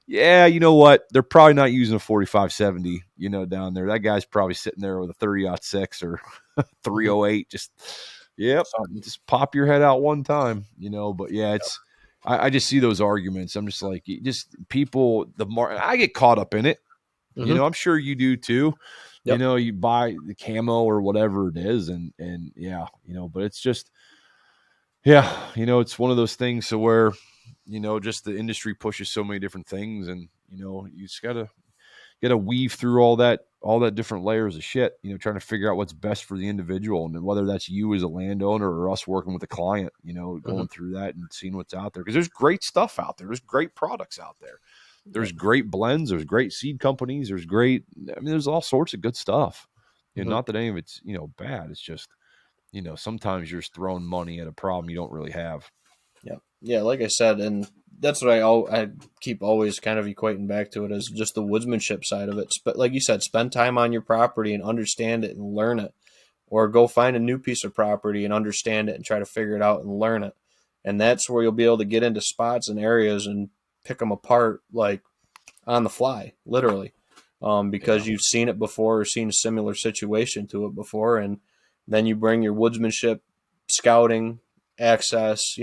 yeah, you know what? They're probably not using a 4570, down there. That guy's probably sitting there with a 30-06 or Mm-hmm. 308. Yep, Something. just pop your head out one time, but yeah, Yep. I just see those arguments. I'm just like, just people, I get caught up in it. Mm-hmm. I'm sure you do too. Yep. You buy the camo or whatever it is, and yeah, but it's just, yeah, it's one of those things. So where, just the industry pushes so many different things, and you just gotta weave through all that different layers of shit. Trying to figure out what's best for the individual, and whether that's you as a landowner or us working with a client. Mm-hmm. Going through that and seeing what's out there, because there's great stuff out there. There's great products out there. There's Yep. great blends. There's great seed companies. There's all sorts of good stuff. Mm-hmm. Not that any of it's, bad. It's just, sometimes you're just throwing money at a problem you don't really have. Yeah, yeah. Like I said, and that's what I keep always kind of equating back to it as just the woodsmanship side of it. But like you said, spend time on your property and understand it and learn it, or go find a new piece of property and understand it and try to figure it out and learn it. And that's where you'll be able to get into spots and areas and pick them apart like on the fly, literally, Yeah. because you've seen it before or seen a similar situation to it before, and then you bring your woodsmanship, scouting, access,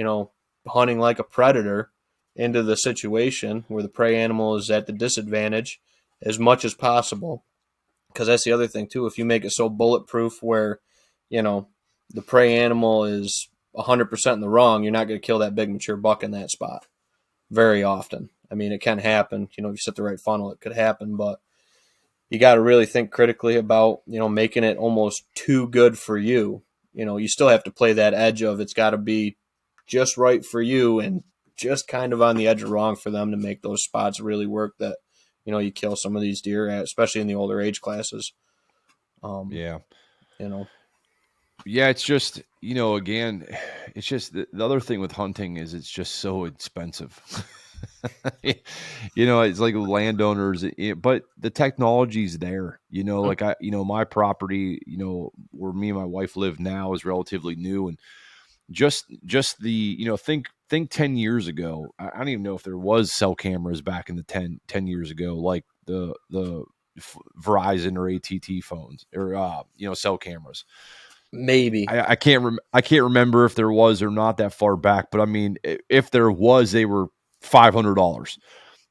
hunting like a predator into the situation where the prey animal is at the disadvantage as much as possible. Because that's the other thing too. If you make it so bulletproof where, you know, the prey animal is 100% in the wrong, you're not going to kill that big mature buck in that spot very often. I mean, it can happen. If you set the right funnel, it could happen, but you got to really think critically about, making it almost too good for you. You still have to play that edge of it's got to be just right for you and just kind of on the edge of wrong for them to make those spots really work that, you kill some of these deer at, especially in the older age classes. Um, Yeah. you know, Yeah. It's just, again, it's just the other thing with hunting is it's just so expensive. It's like landowners, but the technology's there. Mhm. Like my property, where me and my wife live now is relatively new, and just the think 10 years ago. I don't even know if there was cell cameras back in the 10 years ago, like the Verizon or ATT phones or cell cameras. Maybe. I can't remember if there was or not that far back, but I mean, if there was, they were $500.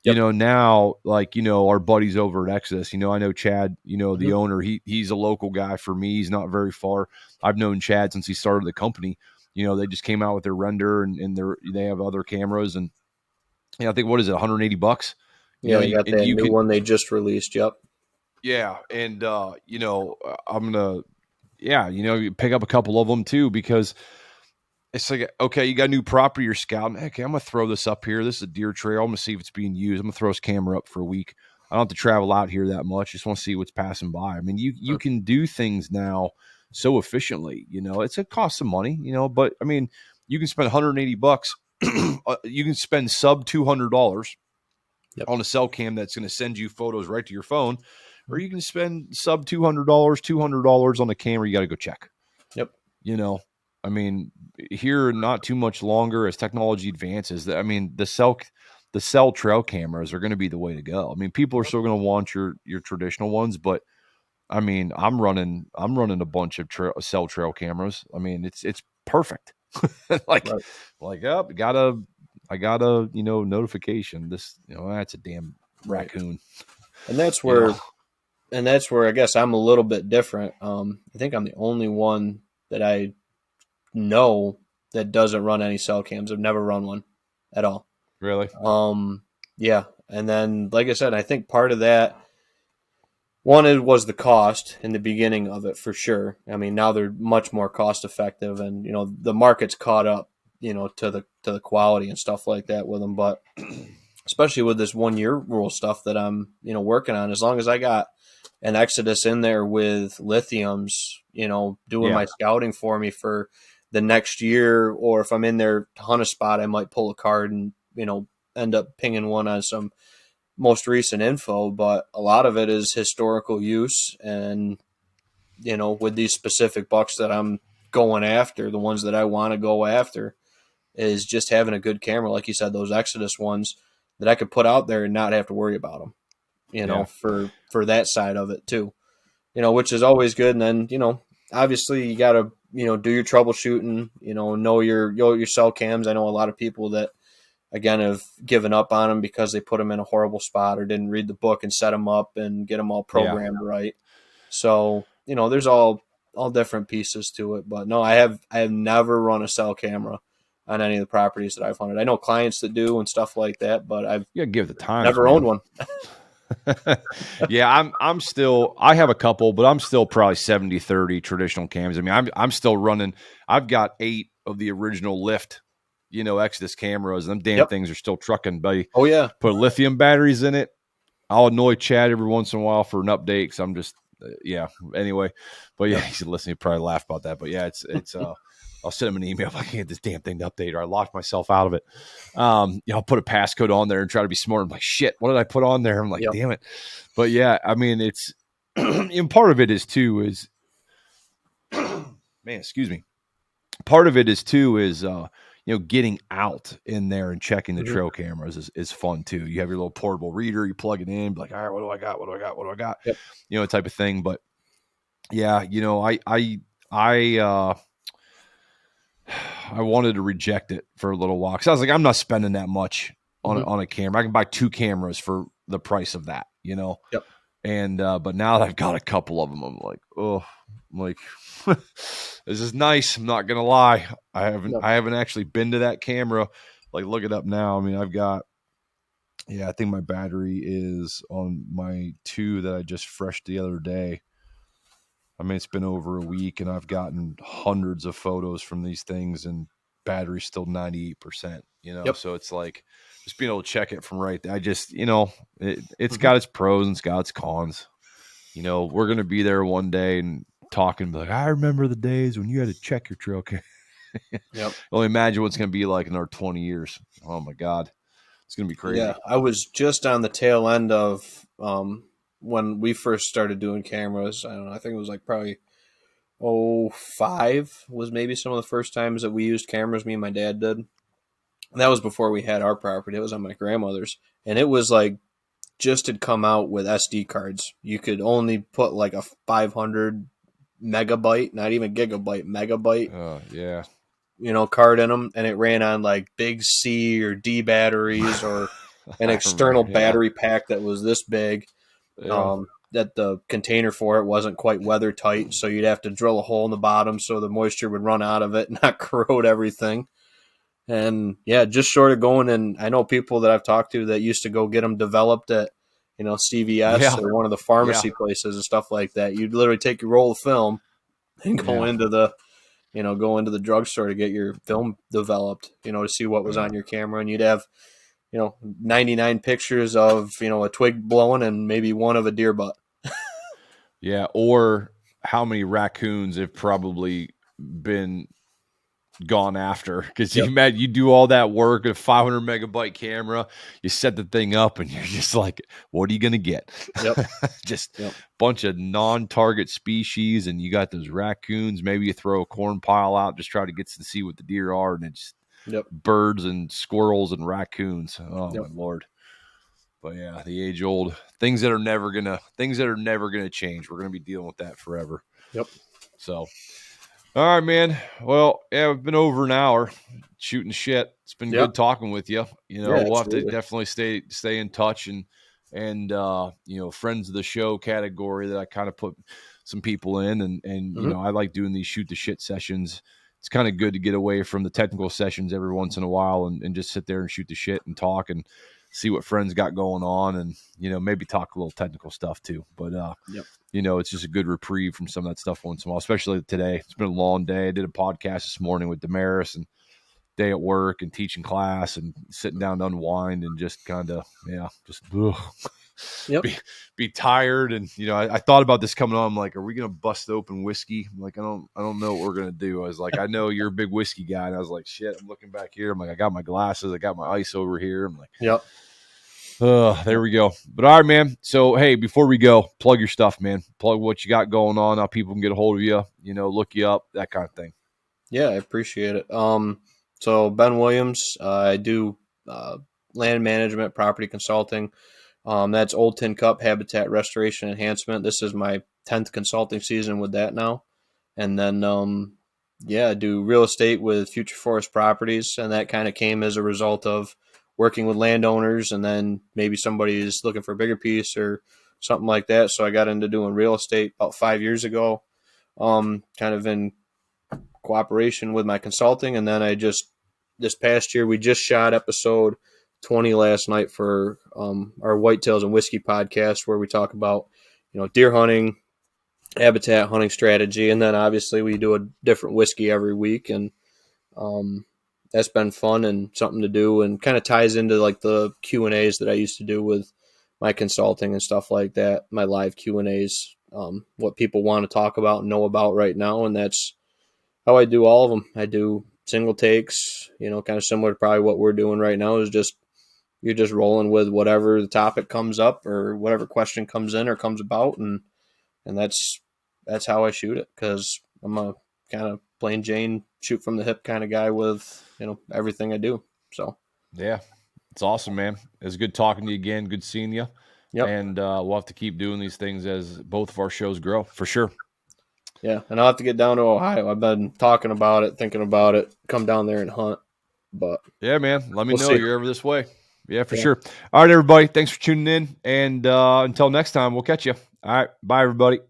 Yep. Now, like, our buddies over at Exodus, I know Chad, Hmm. the owner, he's a local guy for me. He's not very far. I've known Chad since he started the company. They just came out with their render, and they have other cameras, and I think, what is it, $180? Yeah, they got And that you new can, one they just released. Yep. yeah. And, I'm going to, yeah, you pick up a couple of them too, because it's like, okay, you got a new property you're scouting. Okay, I'm gonna throw this up here. This is a deer trail. I'm gonna see if it's being used. I'm gonna throw this camera up for a week. I don't have to travel out here that much. Just want to see what's passing by. I mean, you Mm. can do things now so efficiently. It's a cost some money. But I mean, you can spend 180 bucks. You can spend sub $200 Yep. on a cell cam that's going to send you photos right to your phone, or you can spend sub $200 on a camera you got to go check. Yep. You know, I mean, here not too much longer as technology advances. I mean, the cell trail cameras are going to be the way to go. I mean, people are still going to want your traditional ones, but I mean, I'm running a bunch of cell trail cameras. I mean, it's perfect. like Right. like up, I got a notification. This that's a damn Right. raccoon. And that's You know, where I guess I'm a little bit different. I think I'm the only one that I know that doesn't run any cell cams. I've never run one at all. really, Yeah. And then, like I said, I think part of that one it was the cost in the beginning of it for sure. I mean, now they're much more cost effective, and the market's caught up, to the quality and stuff like that with them. But especially with this 1 year rule stuff that I'm working on, as long as I got an Exodus in there with lithiums, doing yeah, my scouting for me for the next year, or if I'm in there to hunt a spot, I might pull a card and end up pinging one on some most recent info. But a lot of it is historical use, and with these specific bucks that I'm going after, the ones that I want to go after, is just having a good camera, like you said, those Exodus ones that I could put out there and not have to worry about them. yeah, For that side of it too. Which is always good. And then obviously you got to do your troubleshooting. Know your cell cams. I know a lot of people that again have given up on them because they put them in a horrible spot or didn't read the book and set them up and get them all yeah. programmed right. So there's all different pieces to it. But no, I have never run a cell camera on any of the properties that I've hunted. I know clients that do and stuff like that, but I've You gotta give the times, never owned man. one. Yeah, I'm still I have a couple, but I'm still probably 70-30 traditional cams. I mean, I'm still running. I've got 8 of the original lift, Exodus cameras. Them damn Yep. things are still trucking, buddy. Oh yeah. Put lithium batteries in it. I'll annoy Chad every once in a while for an update because I'm just yeah. Anyway, but yeah, Yep. he's listening. He'd probably laugh about that. But yeah, it's I'll send him an email if I can't get this damn thing to update or I locked myself out of it. I'll put a passcode on there and try to be smart. I'm like, shit, what did I put on there? I'm like, Yep. damn it. But yeah, I mean, it's and part of it is too is man, excuse me. Part of it is too is getting out in there and checking the Mm-hmm. trail cameras is fun too. You have your little portable reader, you plug it in, be like, all right, what do I got? What do I got? What do I got? Yep. Type of thing. But yeah, I I wanted to reject it for a little while because I was like, I'm not spending that much on Mm-hmm. on a camera. I can buy 2 cameras for the price of that. Yep. And but now that I've got a couple of them, I'm like, oh, I'm like this is nice. I'm not gonna lie. Yep. I haven't actually been to that camera. Like, look it up now. I mean, I've got I think my battery is on my 2 that I just freshed the other day. I mean, it's been over a week and I've gotten hundreds of photos from these things and battery's still 98%, Yep. So it's like just being able to check it from right there. I just, it's Mm-hmm. got its pros and it's got its cons. We're going to be there one day and talking like, I remember the days when you had to check your trail cam. Yep. Only imagine what's going to be like in our 20 years. Oh my God. It's going to be Yeah, crazy. I was just on the tail end of when we first started doing cameras. I don't know. I think it was like probably 05 was maybe some of the first times that we used cameras. Me and my dad did. And that was before we had our property. It was on my grandmother's, and it was like just had come out with SD cards. You could only put like a 500 megabyte, not even gigabyte, megabyte, Yeah. card in them, and it ran on like big C or D batteries or an I remember. external Yeah. battery pack that was this big. Yeah. That the container for it wasn't quite weather tight, so you'd have to drill a hole in the bottom so the moisture would run out of it and not corrode everything. And yeah, just short of going. And I know people that I've talked to that used to go get them developed at CVS Yeah. or one of the Yeah. pharmacy places and stuff like that. You'd literally take your roll of film and go Yeah. into the drugstore to get your film developed, to see what was Yeah. on your camera. And you'd have 99 pictures of a twig blowing and maybe one of a deer butt. Yeah, or how many raccoons have probably been gone after, because Yep. you do all that work, a 500 megabyte camera, you set the thing up, and you're just like, what are you gonna get? Yep. Just Yep. bunch of non-target species, and you got those raccoons. Maybe you throw a corn pile out, just try to get to see what the deer are, and it's Yep. birds and squirrels and raccoons. Oh Yep. my lord. But yeah, the age old things that are never gonna change. We're gonna be dealing with that forever. Yep. So all right, man. Well, yeah, we've been over an hour shooting shit. It's been Yep. good talking with you. Yeah, We'll have to absolutely. definitely stay in touch, and friends of the show category that I kind of put some people in, and Hmm. I like doing these shoot the shit sessions. It's kind of good to get away from the technical sessions every once in a while and just sit there and shoot the shit and talk and see what friends got going on, and maybe talk a little technical stuff too. But Yep. it's just a good reprieve from some of that stuff once in a while, especially today. It's been a long day. I did a podcast this morning with Damaris, and day at work and teaching class and sitting down to unwind and just kind of, just Yep. be tired. And, I thought about this coming on. I'm like, are we going to bust open whiskey? I'm like, I don't know what we're going to do. I was like, I know you're a big whiskey guy. And I was like, shit, I'm looking back here. I'm like, I got my glasses. I got my ice over here. I'm like, Yep. there we go. But all right, man. So, hey, before we go, plug your stuff, man. Plug what you got going on, how people can get a hold of you, look you up, that kind of thing. Yeah, I appreciate it. So Ben Williams, I do land management, property consulting. That's Old Tin Cup habitat restoration enhancement. This is my 10th consulting season with that now. And then, I do real estate with Future Forest Properties, and that kind of came as a result of working with landowners, and then maybe somebody is looking for a bigger piece or something like that. So I got into doing real estate about 5 years ago, kind of in cooperation with my consulting. And then this past year, we just shot episode 20 last night for our Whitetails and Whiskey podcast, where we talk about, deer hunting, habitat hunting strategy. And then obviously we do a different whiskey every week. And that's been fun and something to do, and kind of ties into like the Q&As that I used to do with my consulting and stuff like that, my live Q&As, what people want to talk about and know about right now. And that's how I do all of them. I do single takes, kind of similar to probably what we're doing right now, is just you're just rolling with whatever the topic comes up or whatever question comes in or comes about, and that's how I shoot it, because I'm a kind of plain Jane shoot from the hip kind of guy with everything I do. So Yeah, it's awesome, man. It's good talking to you again. Good seeing you. yep, And we'll have to keep doing these things as both of our shows grow, for sure. yeah, and I'll have to get down to Ohio. I've been talking about it, thinking about it, come down there and hunt, but Yeah, man. Let me we'll know see. you're ever this way. Yeah, for Yeah. sure. All right, everybody. Thanks for tuning in. And until next time, we'll catch you. All right. Bye, everybody.